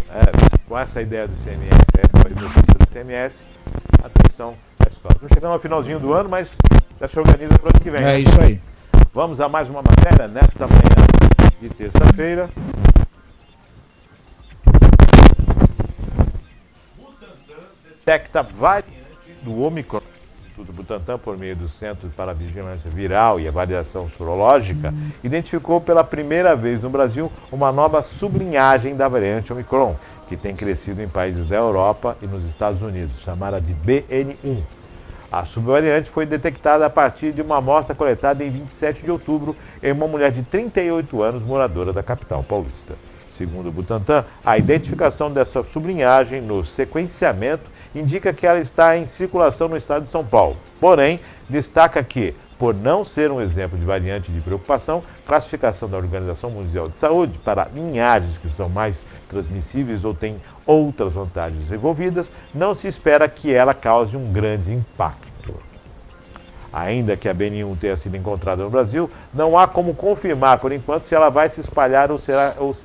B: com essa ideia do ICMS, essa notícia do ICMS, atenção à escola. Estamos chegando ao finalzinho do ano, mas já se organiza para o ano que vem.
C: É isso aí.
B: Vamos a mais uma matéria nesta manhã de terça-feira. Butantan detecta variante do Omicron. O Butantan, por meio do Centro para a Vigilância Viral e Avaliação Sorológica, identificou pela primeira vez no Brasil uma nova sublinhagem da variante Omicron, que tem crescido em países da Europa e nos Estados Unidos, chamada de BN1. A subvariante foi detectada a partir de uma amostra coletada em 27 de outubro em uma mulher de 38 anos, moradora da capital paulista. Segundo o Butantan, a identificação dessa sublinhagem no sequenciamento indica que ela está em circulação no estado de São Paulo. Porém, destaca que, por não ser um exemplo de variante de preocupação, classificação da Organização Mundial de Saúde para linhagens que são mais transmissíveis ou têm outras vantagens envolvidas, não se espera que ela cause um grande impacto. Ainda que a BN1 tenha sido encontrada no Brasil, não há como confirmar, por enquanto, se ela vai se espalhar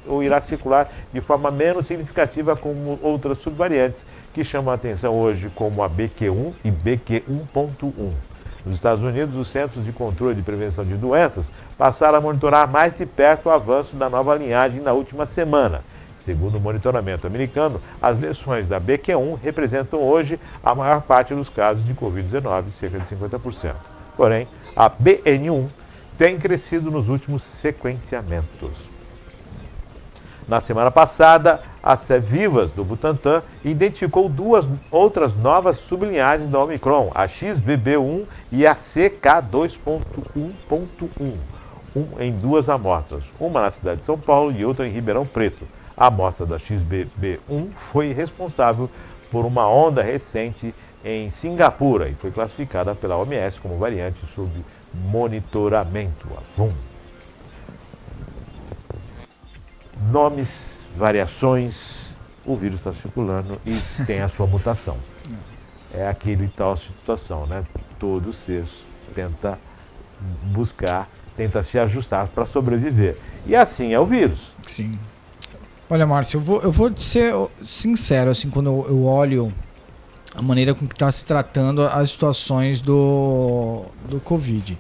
B: ou irá circular de forma menos significativa como outras subvariantes que chamam a atenção hoje, como a BQ1 e BQ1.1. Nos Estados Unidos, os Centros de Controle e Prevenção de Doenças passaram a monitorar mais de perto o avanço da nova linhagem na última semana. Segundo o monitoramento americano, as versões da BQ1 representam hoje a maior parte dos casos de Covid-19, cerca de 50%. Porém, a BN1 tem crescido nos últimos sequenciamentos. Na semana passada, a CEVIVAS do Butantan identificou 2 outras novas sublinhagens da Omicron, a XBB1 e a CK2.1.1, em 2 amostras, uma na cidade de São Paulo e outra em Ribeirão Preto. A amostra da XBB1 foi responsável por uma onda recente em Singapura e foi classificada pela OMS como variante sob monitoramento. Nomes, variações, o vírus está circulando e tem a sua mutação. É aquele tal situação, né? Todo ser tenta buscar, tenta se ajustar para sobreviver. E assim é o vírus.
C: Sim. Olha, Márcio, eu vou ser sincero, assim, quando eu olho a maneira com que está se tratando as situações do Covid.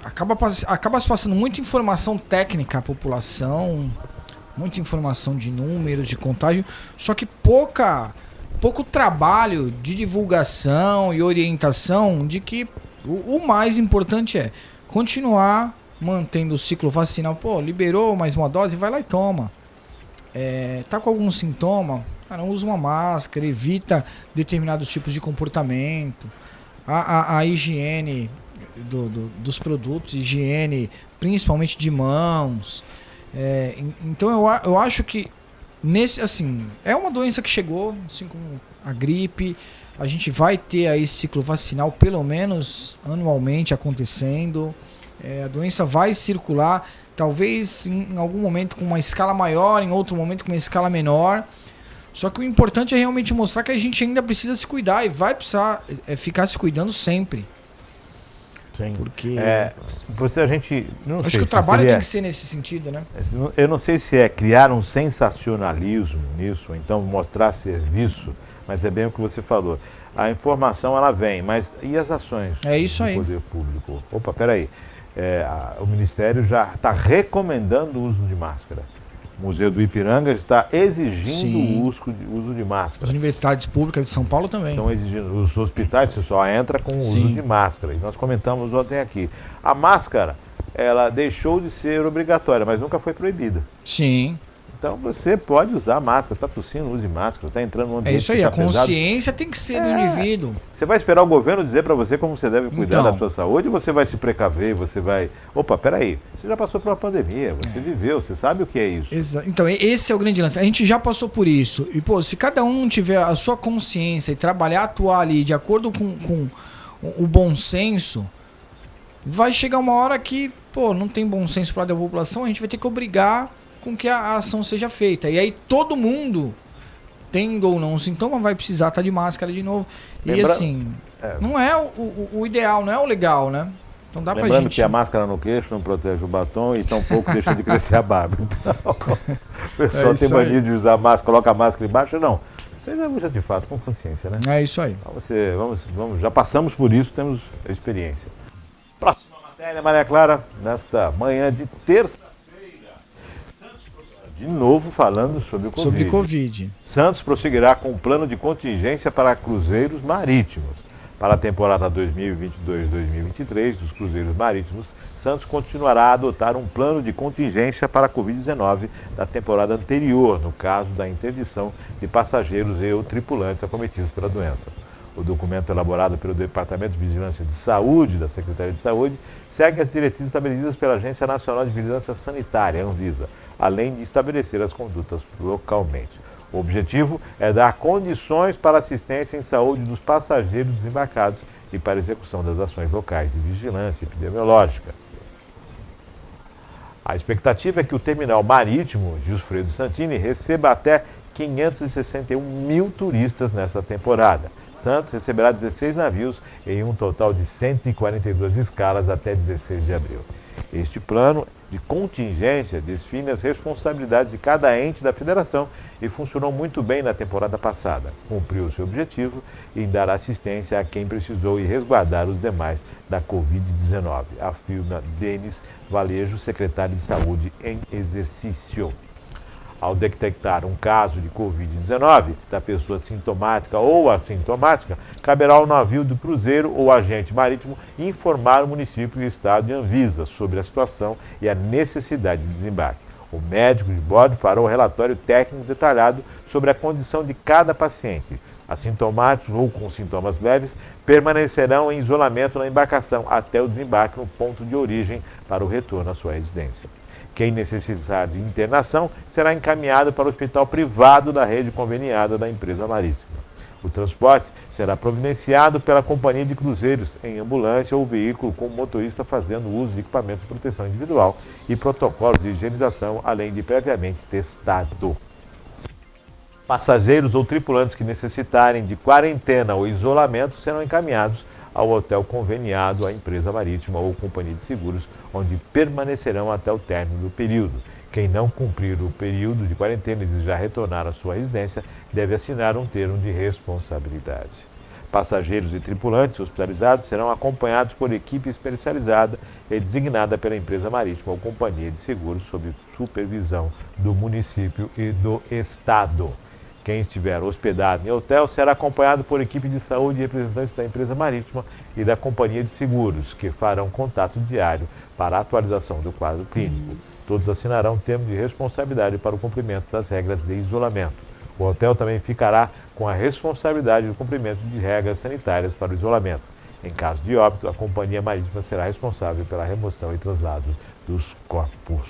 C: Acaba se passando muita informação técnica à população, muita informação de números, de contágio, só que pouco trabalho de divulgação e orientação de que o mais importante é continuar mantendo o ciclo vacinal. Pô, liberou mais uma dose, vai lá e toma. Tá com algum sintoma? Cara, usa uma máscara, evita determinados tipos de comportamento. A higiene dos produtos, higiene principalmente de mãos. Então eu acho que é uma doença que chegou, assim como a gripe. A gente vai ter aí esse ciclo vacinal pelo menos anualmente acontecendo. A doença vai circular, talvez em algum momento com uma escala maior, em outro momento com uma escala menor. Só que o importante é realmente mostrar que a gente ainda precisa se cuidar e vai precisar ficar se cuidando sempre.
B: Sim.
C: Porque
B: a gente não
C: acho
B: sei
C: que o
B: se
C: trabalho
B: seria,
C: tem que ser nesse sentido, né?
B: eu não sei se é criar um sensacionalismo nisso, ou então mostrar serviço, mas é bem o que você falou. A informação ela vem, mas e as ações
C: É isso
B: do
C: aí.
B: poder público? Opa, peraí. O Ministério já está recomendando o uso de máscara. O Museu do Ipiranga está exigindo
C: Sim.
B: o uso de máscara.
C: As universidades públicas de São Paulo também.
B: Estão exigindo. Os hospitais, você só entra com o uso
C: Sim.
B: de máscara. E nós comentamos ontem aqui. A máscara, ela deixou de ser obrigatória, mas nunca foi proibida.
C: Sim.
B: Então você pode usar máscara. Está tossindo, use máscara. Está entrando no ambiente.
C: É isso aí,
B: que
C: a
B: tá pesado.
C: consciência tem que ser do indivíduo.
B: Você vai esperar o governo dizer para você como você deve cuidar
C: Então.
B: da sua saúde, ou você vai se precaver, você vai... Opa, peraí, você já passou por uma pandemia, você viveu, você sabe o que é isso.
C: Então, esse é o grande lance. A gente já passou por isso. E, pô, se cada um tiver a sua consciência e trabalhar, atuar ali de acordo com o bom senso, vai chegar uma hora que, pô, não tem bom senso para a população, a gente vai ter que obrigar com que a ação seja feita. E aí todo mundo, tendo ou não um sintoma, vai precisar estar de máscara de novo. E assim, não é o ideal, não é o legal, né? Então dá pra
B: Lembrando
C: gente...
B: que a máscara no queixo não protege o batom e tampouco deixa de crescer a barba. Então, o pessoal tem mania de usar máscara, coloca a máscara embaixo, não. Você já usa de fato com consciência, né?
C: É isso aí.
B: Então vamos, já passamos por isso, temos experiência. Próxima matéria, Maria Clara, nesta manhã de terça-feira. De novo falando sobre o Covid.
C: Sobre Covid.
B: Santos prosseguirá com um plano de contingência para cruzeiros marítimos. Para a temporada 2022-2023 dos cruzeiros marítimos, Santos continuará a adotar um plano de contingência para a Covid-19 da temporada anterior, no caso da interdição de passageiros e ou tripulantes acometidos pela doença. O documento elaborado pelo Departamento de Vigilância de Saúde da Secretaria de Saúde segue as diretrizes estabelecidas pela Agência Nacional de Vigilância Sanitária, Anvisa, além de estabelecer as condutas localmente. O objetivo é dar condições para assistência em saúde dos passageiros desembarcados e para execução das ações locais de vigilância epidemiológica. A expectativa é que o terminal marítimo Gilfredo Santini receba até 561 mil turistas nessa temporada. Santos receberá 16 navios em um total de 142 escalas até 16 de abril. Este plano de contingência define as responsabilidades de cada ente da federação e funcionou muito bem na temporada passada. Cumpriu seu objetivo em dar assistência a quem precisou e resguardar os demais da Covid-19, afirma Denis Valejo, secretário de Saúde em exercício. Ao detectar um caso de Covid-19 da pessoa sintomática ou assintomática, caberá ao navio do cruzeiro ou agente marítimo informar o município e o estado de Anvisa sobre a situação e a necessidade de desembarque. O médico de bordo fará o relatório técnico detalhado sobre a condição de cada paciente. Assintomáticos ou com sintomas leves permanecerão em isolamento na embarcação até o desembarque no ponto de origem para o retorno à sua residência. Quem necessitar de internação será encaminhado para o hospital privado da rede conveniada da empresa marítima. O transporte será providenciado pela companhia de cruzeiros em ambulância ou veículo com o motorista fazendo uso de equipamento de proteção individual e protocolos de higienização, além de previamente testado. Passageiros ou tripulantes que necessitarem de quarentena ou isolamento serão encaminhados ao hotel conveniado à empresa marítima ou companhia de seguros, onde permanecerão até o término do período. Quem não cumprir o período de quarentena e desejar retornar à sua residência deve assinar um termo de responsabilidade. Passageiros e tripulantes hospitalizados serão acompanhados por equipe especializada e designada pela empresa marítima ou companhia de seguros sob supervisão do município e do estado. Quem estiver hospedado em hotel será acompanhado por equipe de saúde e representantes da empresa marítima e da companhia de seguros, que farão contato diário para a atualização do quadro clínico. Todos assinarão termo de responsabilidade para o cumprimento das regras de isolamento. O hotel também ficará com a responsabilidade do cumprimento de regras sanitárias para o isolamento. Em caso de óbito, a companhia marítima será responsável pela remoção e traslado dos corpos.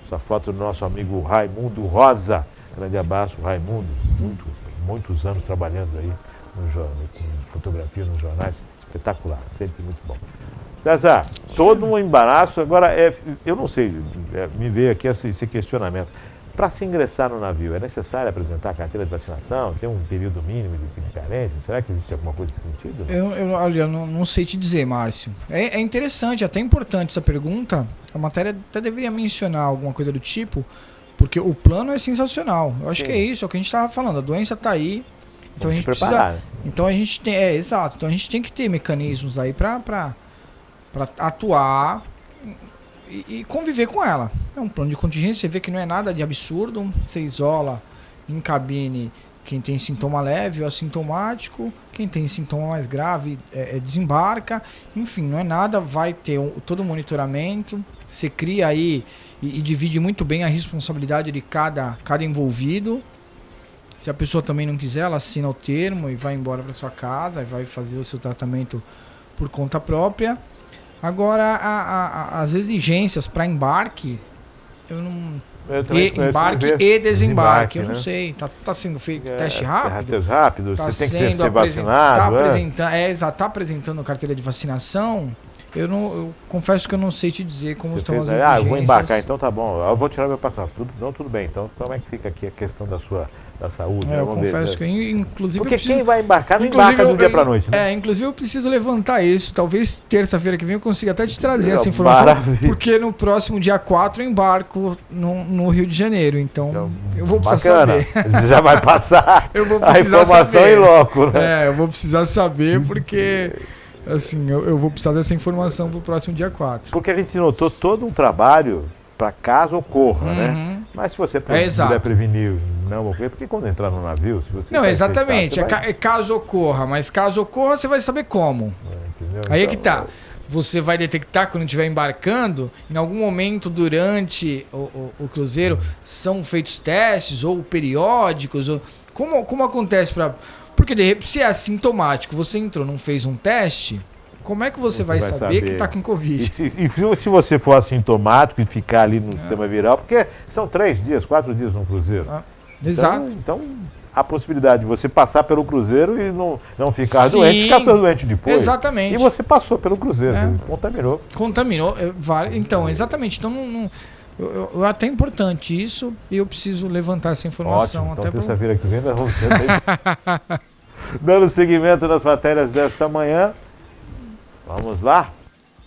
B: Essa foto do nosso amigo Raimundo Rosa. Grande abraço, Raimundo. Muitos anos trabalhando aí com fotografia nos jornais. Espetacular, sempre muito bom. César, todo um embaraço. Agora, eu não sei, me veio aqui esse questionamento. Para se ingressar no navio, é necessário apresentar a carteira de vacinação? Tem um período mínimo de carência? Será que existe alguma coisa nesse sentido?
C: Eu não sei te dizer, Márcio. É interessante, até importante essa pergunta. A matéria até deveria mencionar alguma coisa do tipo, porque o plano é sensacional. Eu acho que é isso, é o que a gente estava falando. A doença está aí, então a gente precisa. Então a gente tem, exato. Então a gente tem que ter mecanismos aí para atuar e conviver com ela. É um plano de contingência, você vê que não é nada de absurdo. Você isola em cabine quem tem sintoma leve ou assintomático, quem tem sintoma mais grave desembarca. Enfim, não é nada, vai ter todo o monitoramento. Você cria aí e divide muito bem a responsabilidade de cada envolvido. Se a pessoa também não quiser, ela assina o termo e vai embora para sua casa, e vai fazer o seu tratamento por conta própria. Agora, as exigências para embarque, eu não... Embarque e desembarque, eu não sei. Tá sendo feito teste rápido?
B: Teste rápido, você tem que ser vacinado.
C: Tá apresentando carteira de vacinação. Eu confesso que eu não sei te dizer como estão as
B: exigências.
C: Eu
B: vou embarcar, então tá bom. Eu vou tirar meu passaporte. Tudo bem. Então, como é que fica aqui a questão da saúde?
C: Eu confesso que, inclusive...
B: Porque quem vai embarcar não embarca do dia pra noite, né?
C: Inclusive eu preciso levantar isso. Talvez terça-feira que vem eu consiga até te trazer essa informação.
B: Maravilha.
C: Porque no próximo dia 4 eu embarco no Rio de Janeiro. Então eu vou precisar saber.
B: Já vai passar
C: eu vou precisar
B: a informação em loco, né?
C: Eu vou precisar saber porque... Assim, eu vou precisar dessa informação pro próximo dia 4.
B: Porque a gente notou todo um trabalho para caso ocorra, né? Mas se você puder prevenir, não ocorrer, porque quando entrar no navio, se você...
C: Não, exatamente, caso ocorra, mas caso ocorra, você vai saber como.
B: Entendeu?
C: Aí é que tá. Você vai detectar quando estiver embarcando, em algum momento durante o cruzeiro, são feitos testes ou periódicos, ou como acontece para... Porque se é assintomático, você entrou, não fez um teste, como é que você vai saber que está com Covid?
B: E se você for assintomático e ficar ali no sistema viral, porque são 3 dias, 4 dias no cruzeiro.
C: Exato.
B: Então, a possibilidade de você passar pelo cruzeiro e não ficar doente, ficar doente depois.
C: Exatamente.
B: E você passou pelo cruzeiro, você contaminou.
C: Então, exatamente. Então, eu até é importante isso e eu preciso levantar essa informação.
B: Ótimo, então terça-feira que vem nós vamos ter aí. Dando seguimento nas matérias desta manhã. Vamos lá?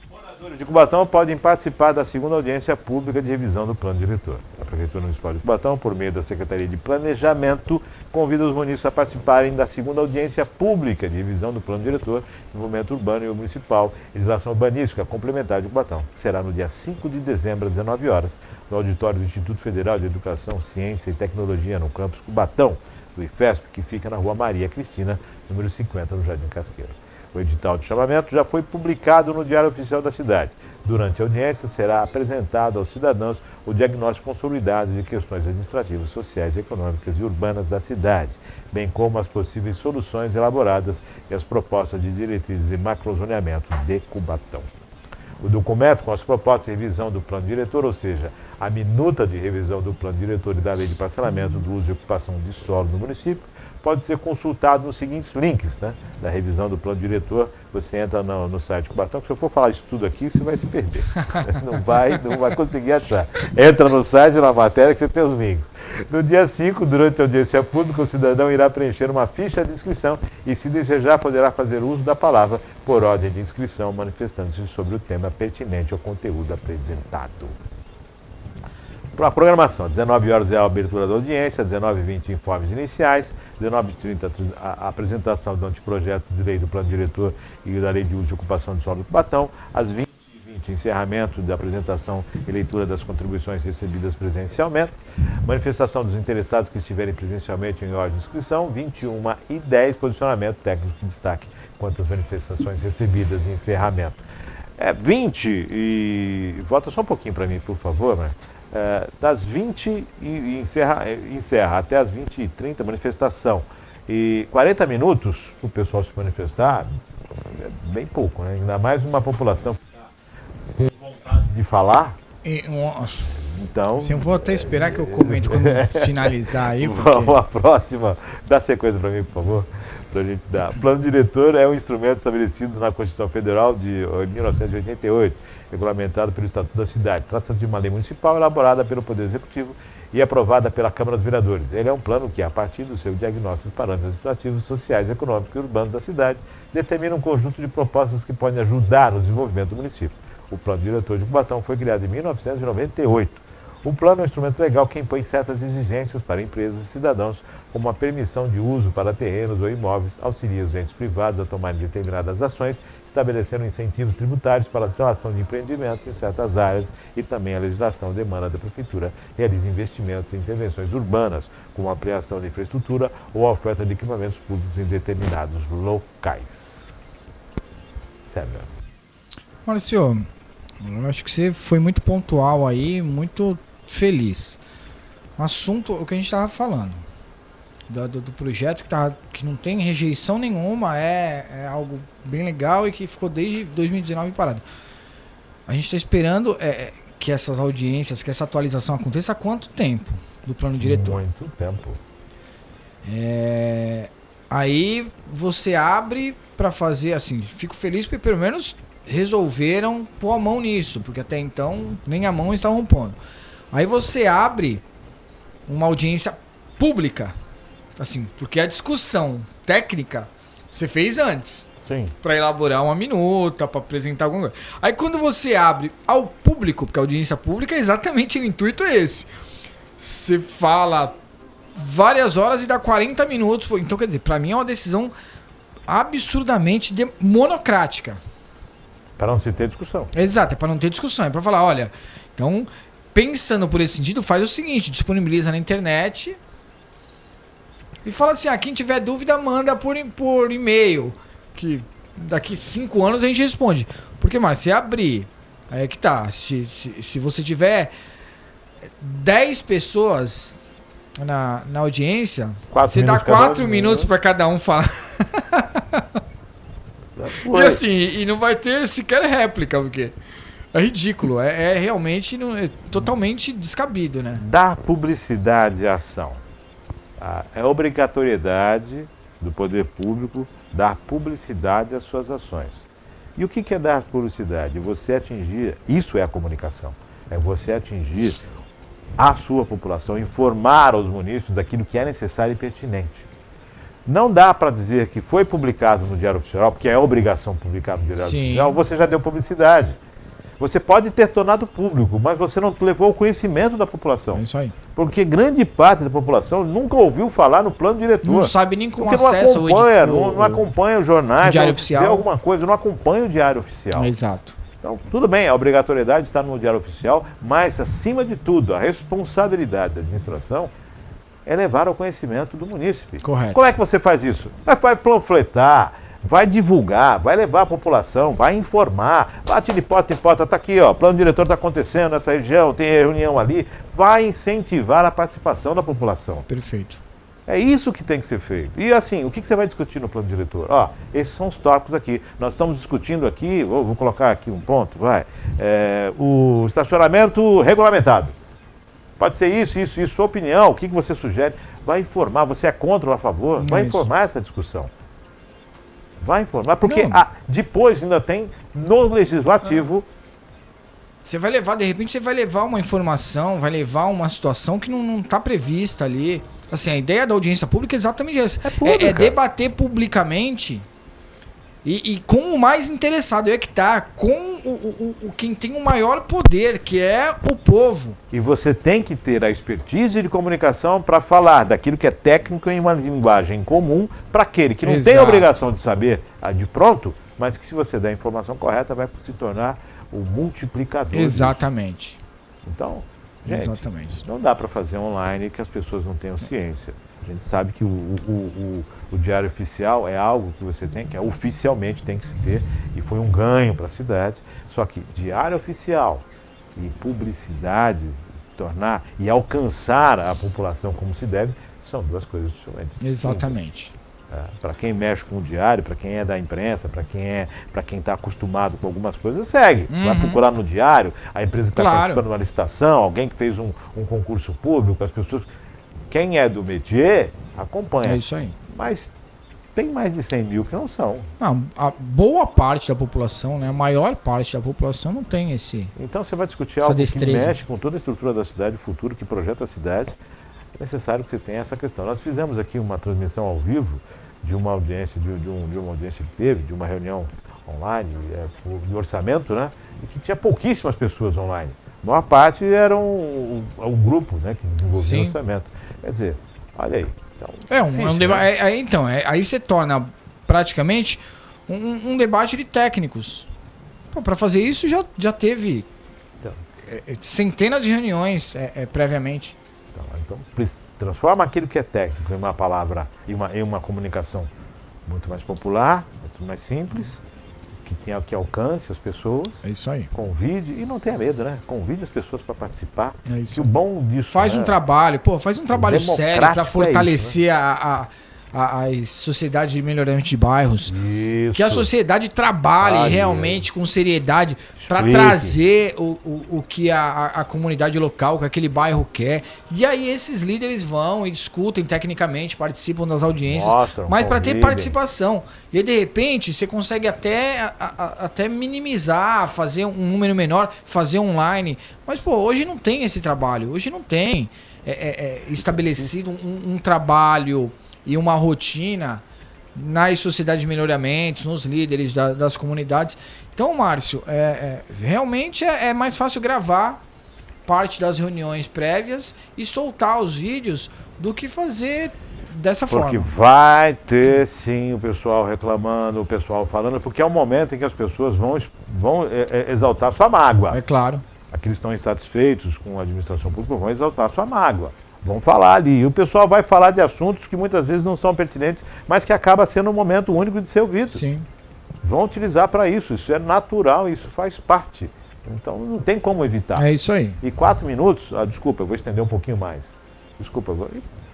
B: Moradores de Cubatão podem participar da segunda audiência pública de revisão do plano diretor. A Prefeitura Municipal de Cubatão, por meio da Secretaria de Planejamento, convida os munícipes a participarem da segunda audiência pública de revisão do plano diretor, desenvolvimento urbano e municipal e legislação urbanística complementar de Cubatão. Será no dia 5 de dezembro, às 19 horas, no auditório do Instituto Federal de Educação, Ciência e Tecnologia, no campus Cubatão, do IFESP, que fica na Rua Maria Cristina, número 50, no Jardim Casqueiro. O edital de chamamento já foi publicado no Diário Oficial da cidade. Durante a audiência, será apresentado aos cidadãos o diagnóstico consolidado de questões administrativas, sociais, econômicas e urbanas da cidade, bem como as possíveis soluções elaboradas e as propostas de diretrizes e macrozoneamento de Cubatão. O documento com as propostas de revisão do plano diretor, ou seja, a minuta de revisão do plano diretor e da lei de parcelamento do uso e ocupação de solo no município, pode ser consultado nos seguintes links, né? Da revisão do plano diretor. Você entra no site Cubatão, que se eu for falar isso tudo aqui, você vai se perder. Não vai conseguir achar. Entra no site, na matéria, que você tem os links. No dia 5, durante a audiência pública, o cidadão irá preencher uma ficha de inscrição e, se desejar, poderá fazer uso da palavra por ordem de inscrição, manifestando-se sobre o tema pertinente ao conteúdo apresentado. A programação, 19 horas é a abertura da audiência, 19h20 informes iniciais, 19h30 a apresentação do anteprojeto de lei do plano diretor e da lei de uso e ocupação de solo do Cubatão, às 20h20 encerramento da apresentação e leitura das contribuições recebidas presencialmente, manifestação dos interessados que estiverem presencialmente em ordem de inscrição, 21h10 posicionamento técnico de destaque quanto às manifestações recebidas e encerramento. 20 e... volta só um pouquinho para mim, por favor, né? Das 20 e encerra até as 20h30 manifestação e 40 minutos o pessoal se manifestar é bem pouco, né? Ainda mais uma população com vontade de falar. Então,
C: assim, eu vou até esperar que eu comente quando finalizar aí. Porque...
B: Vamos à próxima. Dá sequência para mim, por favor. Pra gente dar. O plano diretor é um instrumento estabelecido na Constituição Federal de 1988, regulamentado pelo Estatuto da Cidade. Trata-se de uma lei municipal elaborada pelo Poder Executivo e aprovada pela Câmara dos Vereadores. Ele é um plano que, a partir do seu diagnóstico de parâmetros administrativos, sociais, econômicos e urbanos da cidade, determina um conjunto de propostas que podem ajudar no desenvolvimento do município. O plano diretor de Cubatão foi criado em 1998. O plano é um instrumento legal que impõe certas exigências para empresas e cidadãos, como a permissão de uso para terrenos ou imóveis, auxilia os entes privados a tomarem determinadas ações, estabelecendo incentivos tributários para a instalação de empreendimentos em certas áreas e também a legislação demanda da Prefeitura realiza investimentos em intervenções urbanas, como a ampliação de infraestrutura ou a oferta de equipamentos públicos em determinados locais. Sérgio.
C: Maurício, eu acho que você foi muito pontual aí, muito feliz. O assunto, o que a gente estava falando, do projeto que não tem rejeição nenhuma, é algo bem legal e que ficou desde 2019 parado. A gente está esperando que essas audiências, que essa atualização aconteça há quanto tempo do plano diretor?
B: Muito tempo.
C: Aí você abre para fazer assim, fico feliz porque pelo menos resolveram pôr a mão nisso, porque até então nem a mão estavam pondo. Aí você abre uma audiência pública, assim, porque a discussão técnica você fez antes.
B: Sim.
C: Para elaborar uma minuta, para apresentar alguma coisa. Aí quando você abre ao público, porque a audiência pública é exatamente o intuito é esse. Você fala várias horas e dá 40 minutos. Então, quer dizer, para mim é uma decisão absurdamente monocrática.
B: Para não se ter discussão.
C: Exato, é para não ter discussão. É para falar, olha, então, pensando por esse sentido, faz o seguinte, disponibiliza na internet e fala assim, quem tiver dúvida, manda por e-mail, que daqui 5 anos a gente responde. Porque, Marcos, se abrir, aí é que tá, se você tiver 10 pessoas na audiência, você dá 4 minutos para cada um falar. E assim, e não vai ter sequer réplica, porque é ridículo, é realmente totalmente descabido, né?
B: Dar publicidade à ação. É obrigatoriedade do poder público dar publicidade às suas ações. E o que é dar publicidade? Você atingir, isso é a comunicação, é você atingir a sua população, informar aos munícipes daquilo que é necessário e pertinente. Não dá para dizer que foi publicado no Diário Oficial, porque é obrigação publicar no Diário Oficial, você já deu publicidade. Você pode ter tornado público, mas você não levou o conhecimento da população.
C: É isso aí.
B: Porque grande parte da população nunca ouviu falar no plano diretor.
C: Não sabe nem como
B: porque
C: acessa
B: não acompanha os jornais,
C: o Diário Oficial.
B: Vê alguma coisa, não acompanha o Diário Oficial.
C: Exato.
B: Então, tudo bem, a obrigatoriedade está no Diário Oficial, mas, acima de tudo, a responsabilidade da administração é levar ao conhecimento do munícipe.
C: Correto.
B: Como é que você faz isso? Vai panfletar, vai divulgar, vai levar a população, vai informar, bate de porta em porta, está aqui, ó, o plano diretor está acontecendo nessa região, tem reunião ali, vai incentivar a participação da população.
C: Perfeito.
B: É isso que tem que ser feito. E assim, o que você vai discutir no plano diretor? Ó, esses são os tópicos aqui. Nós estamos discutindo aqui, vou colocar aqui um ponto, o estacionamento regulamentado. Pode ser isso, sua opinião, o que você sugere. Vai informar, você é contra ou a favor? Vai informar essa discussão. Vai informar, porque depois ainda tem no legislativo.
C: Você vai levar, de repente você vai levar uma informação, vai levar uma situação que não está prevista ali. Assim, a ideia da audiência pública é exatamente essa. É debater publicamente e com o mais interessado, com quem tem o maior poder, que é o povo.
B: E você tem que ter a expertise de comunicação para falar daquilo que é técnico em uma linguagem comum para aquele que não tem
C: Exato.
B: a obrigação de saber de pronto, mas que se você der a informação correta vai se tornar o multiplicador.
C: Exatamente.
B: Então, gente,
C: Exatamente.
B: não dá para fazer online que as pessoas não tenham ciência. A gente sabe que o diário oficial é algo que você tem, que oficialmente tem que se ter, e foi um ganho para a cidade. Só que diário oficial e publicidade, tornar e alcançar a população como se deve, são duas coisas diferentes.
C: Exatamente.
B: Para quem mexe com o diário, para quem é da imprensa, para quem está acostumado com algumas coisas, segue. Vai procurar no diário, a empresa que está
C: Claro.
B: participando de uma licitação, alguém que fez um concurso público, as pessoas. Quem é do métier, acompanha.
C: É isso aí.
B: Mas tem mais de 100 mil que não são.
C: Não, a boa parte da população, né, a maior parte da população não tem esse.
B: Então você vai discutir
C: Essa
B: algo
C: destreza.
B: que mexe com toda a estrutura da cidade, o futuro que projeta a cidade. É necessário que você tenha essa questão. Nós fizemos aqui uma transmissão ao vivo de uma audiência, de uma audiência que teve, de uma reunião online, de orçamento, né? E que tinha pouquíssimas pessoas online. A maior parte era um grupo, né, que desenvolvia
C: Sim.
B: o orçamento. Quer dizer, olha aí. Então,
C: É um
B: difícil,
C: debate.
B: né?
C: Então, aí você torna praticamente um debate de técnicos. Para fazer isso já teve
B: Então.
C: centenas de reuniões previamente.
B: Então, transforma aquilo que é técnico em uma palavra, em uma comunicação muito mais popular, muito mais simples, que alcance as pessoas,
C: É isso aí.
B: convide, e não tenha medo, né? Convide as pessoas para participar.
C: É
B: E
C: isso
B: o
C: aí.
B: bom disso,
C: Faz
B: né?
C: um trabalho, faz um trabalho sério para
B: Democrático
C: fortalecer as sociedades de melhoramento de bairros.
B: Isso.
C: Que a sociedade trabalhe
B: Olha.
C: realmente com seriedade para
B: Explique.
C: trazer o que a comunidade local, que aquele bairro quer. E aí esses líderes vão e discutem tecnicamente, participam das audiências,
B: Mostram,
C: mas para ter
B: convidem.
C: participação. E aí, de repente, você consegue até minimizar, fazer um número menor, fazer online. Mas, pô, hoje não tem esse trabalho. Hoje não tem estabelecido um trabalho e uma rotina nas sociedades de melhoramentos, nos líderes das comunidades. Então, Márcio, realmente é mais fácil gravar parte das reuniões prévias e soltar os vídeos do que fazer dessa
B: Porque
C: forma.
B: vai ter sim o pessoal reclamando, o pessoal falando, porque é um momento em que as pessoas vão exaltar sua mágoa.
C: É claro.
B: Aqueles que estão insatisfeitos com a administração pública vão exaltar sua mágoa. Vão falar ali. E o pessoal vai falar de assuntos que muitas vezes não são pertinentes, mas que acaba sendo um momento único de ser ouvido.
C: Sim.
B: Vão utilizar para isso. Isso é natural, isso faz parte. Então não tem como evitar.
C: É isso aí.
B: E 4 minutos, desculpa, eu vou estender um pouquinho mais. Desculpa,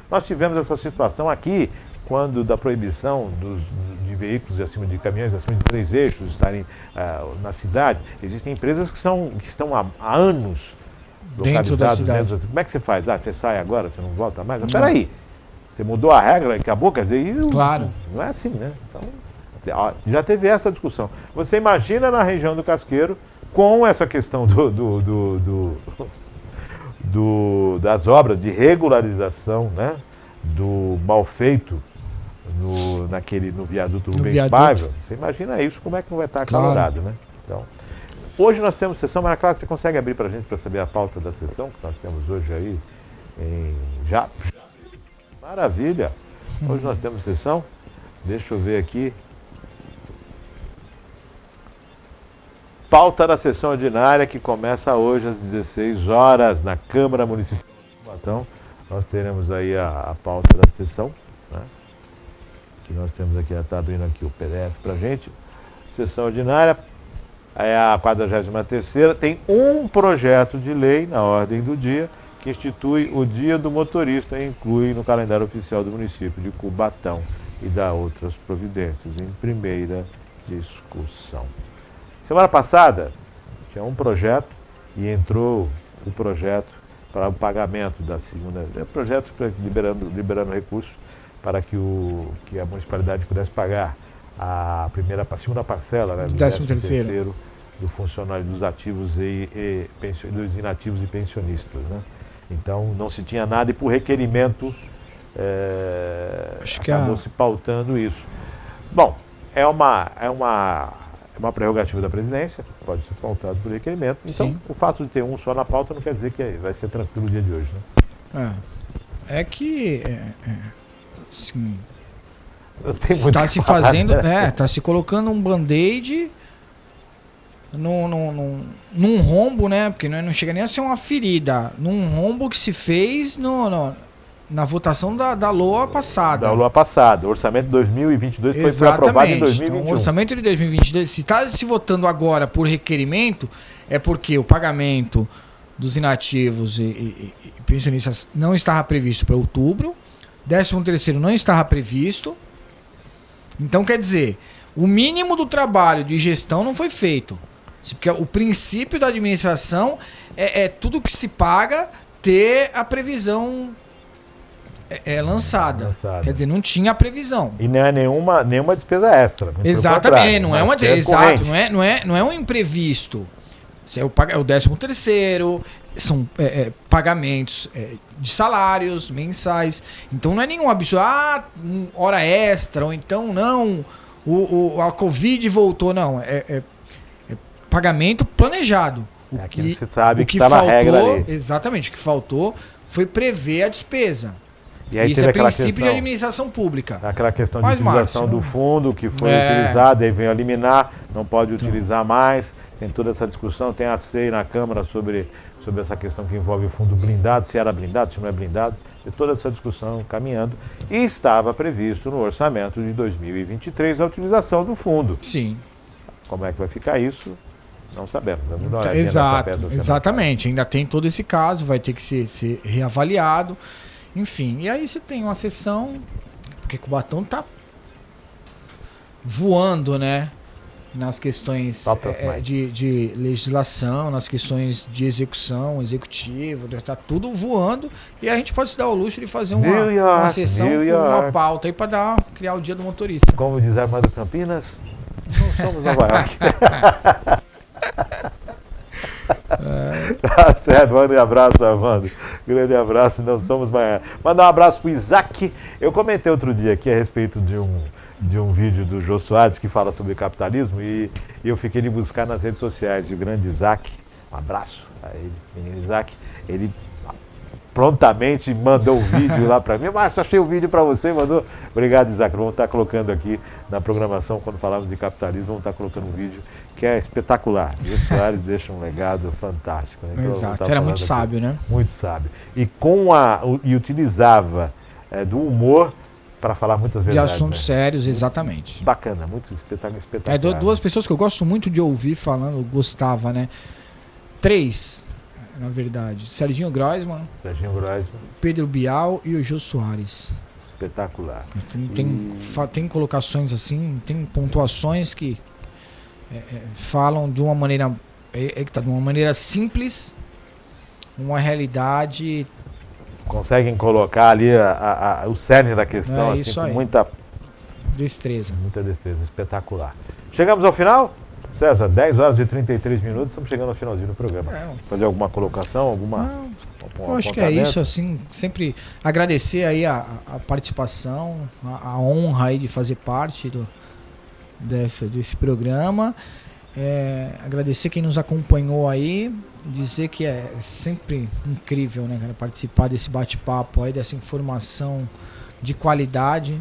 B: nós tivemos essa situação aqui, quando da proibição de veículos acima de caminhões acima de 3 eixos estarem na cidade. Existem empresas que estão há anos
C: Dentro da cidade.
B: Como é que você faz? Você sai agora, você não volta mais? Mas peraí, você mudou a regra e acabou, quer dizer,
C: Claro.
B: não é assim, né? Então, já teve essa discussão. Você imagina na região do Casqueiro, com essa questão das obras de regularização, né? Do mal feito no viaduto Rubens
C: viaduto.
B: Paiva. Você imagina isso, como é que não vai estar
C: Claro.
B: acalorado, né? Então, hoje nós temos sessão, Maria Clara, você consegue abrir para a gente para saber a pauta da sessão que nós temos hoje aí? Já. Maravilha! Hoje nós temos sessão. Deixa eu ver aqui. Pauta da sessão ordinária que começa hoje às 16 horas na Câmara Municipal de Cubatão. Nós teremos aí a pauta da sessão, né? Que nós temos aqui, está abrindo aqui o PDF para a gente. Sessão ordinária. É a 43ª, tem um projeto de lei na ordem do dia que institui o Dia do Motorista e inclui no calendário oficial do município de Cubatão e dá outras providências em primeira discussão. Semana passada tinha um projeto e entrou o projeto para o pagamento da segunda, projeto liberando recursos para que a municipalidade pudesse pagar a segunda parcela, né, do 13º do funcionário, dos ativos dos inativos e pensionistas, né? Então não se tinha nada e por requerimento acabou se pautando isso. Bom, é uma é uma prerrogativa da presidência, pode ser pautado por requerimento. Então,
C: Sim.
B: o fato de ter um só na pauta não quer dizer que vai ser tranquilo o dia de hoje, né?
C: É que assim,
B: Não tem muito
C: está
B: o
C: se
B: que falar,
C: fazendo,
B: né?
C: está se colocando um band-aid num rombo, né? Porque não chega nem a ser uma ferida, num rombo que se fez na votação da LOA passada.
B: Da lua passada. O orçamento de 2022 foi aprovado em 2021.
C: Então, o orçamento de 2022, se está se votando agora por requerimento, é porque o pagamento dos inativos e pensionistas não estava previsto para outubro, 13º não estava previsto. Então, quer dizer, o mínimo do trabalho de gestão não foi feito. Porque o princípio da administração é tudo que se paga ter a previsão lançada. Quer dizer, não tinha a previsão.
B: E não é nenhuma despesa extra. muito pelo
C: Exatamente,
B: contrário,
C: não é uma
B: despesa
C: exato,
B: corrente.
C: não é um imprevisto. Isso é o 13º, são pagamentos de salários mensais. Então não é nenhum absurdo, hora extra, ou então não, a Covid voltou, não. É pagamento planejado.
B: Aquilo que você sabe
C: o
B: que está na regra ali.
C: Exatamente, o que faltou foi prever a despesa.
B: E aí
C: Isso
B: teve
C: é
B: aquela
C: princípio de
B: questão-
C: administração pública.
B: Aquela questão de
C: Mas,
B: utilização
C: Márcio,
B: do fundo que foi
C: É.
B: utilizado, aí veio a liminar, não pode utilizar mais. Tem toda essa discussão, tem a CEI na Câmara sobre essa questão que envolve o fundo blindado, se era blindado, se não é blindado. Tem toda essa discussão caminhando. E estava previsto no orçamento de 2023 a utilização do fundo.
C: Sim.
B: Como é que vai ficar isso? Não sabemos. Vamos dar uma olhadinha nessa
C: Exato,
B: pedra também.
C: exatamente. Ainda tem todo esse caso, vai ter que ser reavaliado. Enfim, e aí você tem uma sessão, porque o Cubatão tá voando, né? Nas questões de legislação, nas questões de execução, executivo, tá tudo voando. E a gente pode se dar o luxo de fazer uma sessão com uma pauta aí para criar o dia do motorista.
B: Como diz Armando Campinas, não somos Nova York. Tá certo, manda um abraço, Armando. Grande abraço, não somos mais. Mandar um abraço pro Isaac. Eu comentei outro dia aqui a respeito de um vídeo do Jô Soares que fala sobre capitalismo e eu fiquei de buscar nas redes sociais. E o grande Isaac, um abraço a ele, menino Isaac, ele prontamente mandou o vídeo lá para mim. Mas achei o vídeo para você, mandou. Obrigado, Isaac. Vamos estar colocando aqui na programação, quando falarmos de capitalismo, vamos estar colocando um vídeo que é espetacular. E o Soares deixa um legado fantástico. Né? Então,
C: Exato, era muito sábio, né?
B: Muito sábio. E utilizava do humor para falar muitas
C: De
B: verdades.
C: assuntos
B: né?
C: sérios, exatamente.
B: Bacana, muito espetacular.
C: Duas pessoas que eu gosto muito de ouvir falando, gostava, né? 3, na verdade. Serginho Groisman, Pedro Bial e o Jô Soares.
B: Espetacular.
C: Tem colocações assim, tem pontuações que falam de uma maneira de uma maneira simples, uma realidade.
B: Conseguem colocar ali o cerne da questão assim,
C: isso
B: com
C: aí.
B: muita
C: Destreza.
B: destreza, espetacular. Chegamos ao final? César, 10 horas e 33 minutos, estamos chegando ao finalzinho do programa. Fazer alguma colocação,
C: Eu acho que é isso, assim, sempre agradecer aí a participação, a honra aí de fazer parte desse programa. Agradecer quem nos acompanhou aí, dizer que é sempre incrível, né, cara, participar desse bate-papo aí, dessa informação de qualidade.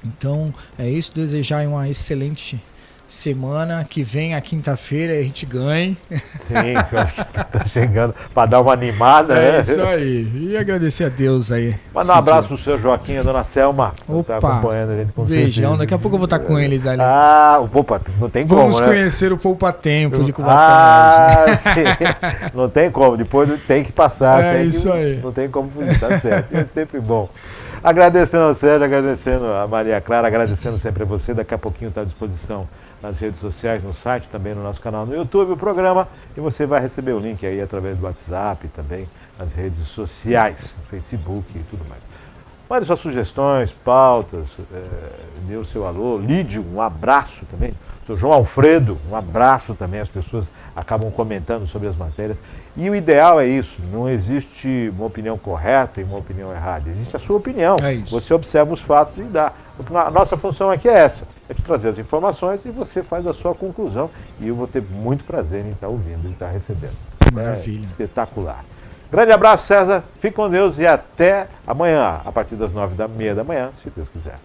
C: Então é isso, desejar aí uma excelente semana, que vem a quinta-feira e a gente ganhe.
B: Sim, eu acho que tá chegando para dar uma animada, né?
C: Isso aí. E agradecer a Deus aí.
B: Mandar um abraço pro seu Joaquim e a dona Selma, que
C: Opa,
B: tá acompanhando a gente com
C: beijão,
B: certeza.
C: daqui a pouco eu vou estar com eles ali.
B: O Poupa, não tem
C: Vamos
B: como, né?
C: conhecer o Poupa Tempo de Cubatão.
B: Sim. Não tem como, depois tem que passar.
C: Isso aí.
B: Não tem como fugir, tá certo. É sempre bom. Agradecendo ao Sérgio, agradecendo a Maria Clara, agradecendo sempre a você. Daqui a pouquinho está à disposição nas redes sociais, no site, também no nosso canal no YouTube, o programa. E você vai receber o link aí através do WhatsApp, também nas redes sociais, no Facebook e tudo mais. Mande suas sugestões, pautas, dê o seu alô. Lídio, um abraço também. Seu João Alfredo, um abraço também. As pessoas acabam comentando sobre as matérias. E o ideal é isso, não existe uma opinião correta e uma opinião errada. Existe a sua opinião.
C: É isso.
B: Você observa os fatos e dá. A nossa função aqui é essa, é te trazer as informações e você faz a sua conclusão. E eu vou ter muito prazer em estar ouvindo e estar recebendo.
C: Maravilha.
B: É espetacular. Grande abraço, César. Fique com Deus e até amanhã, a partir das 9h30 da manhã, se Deus quiser.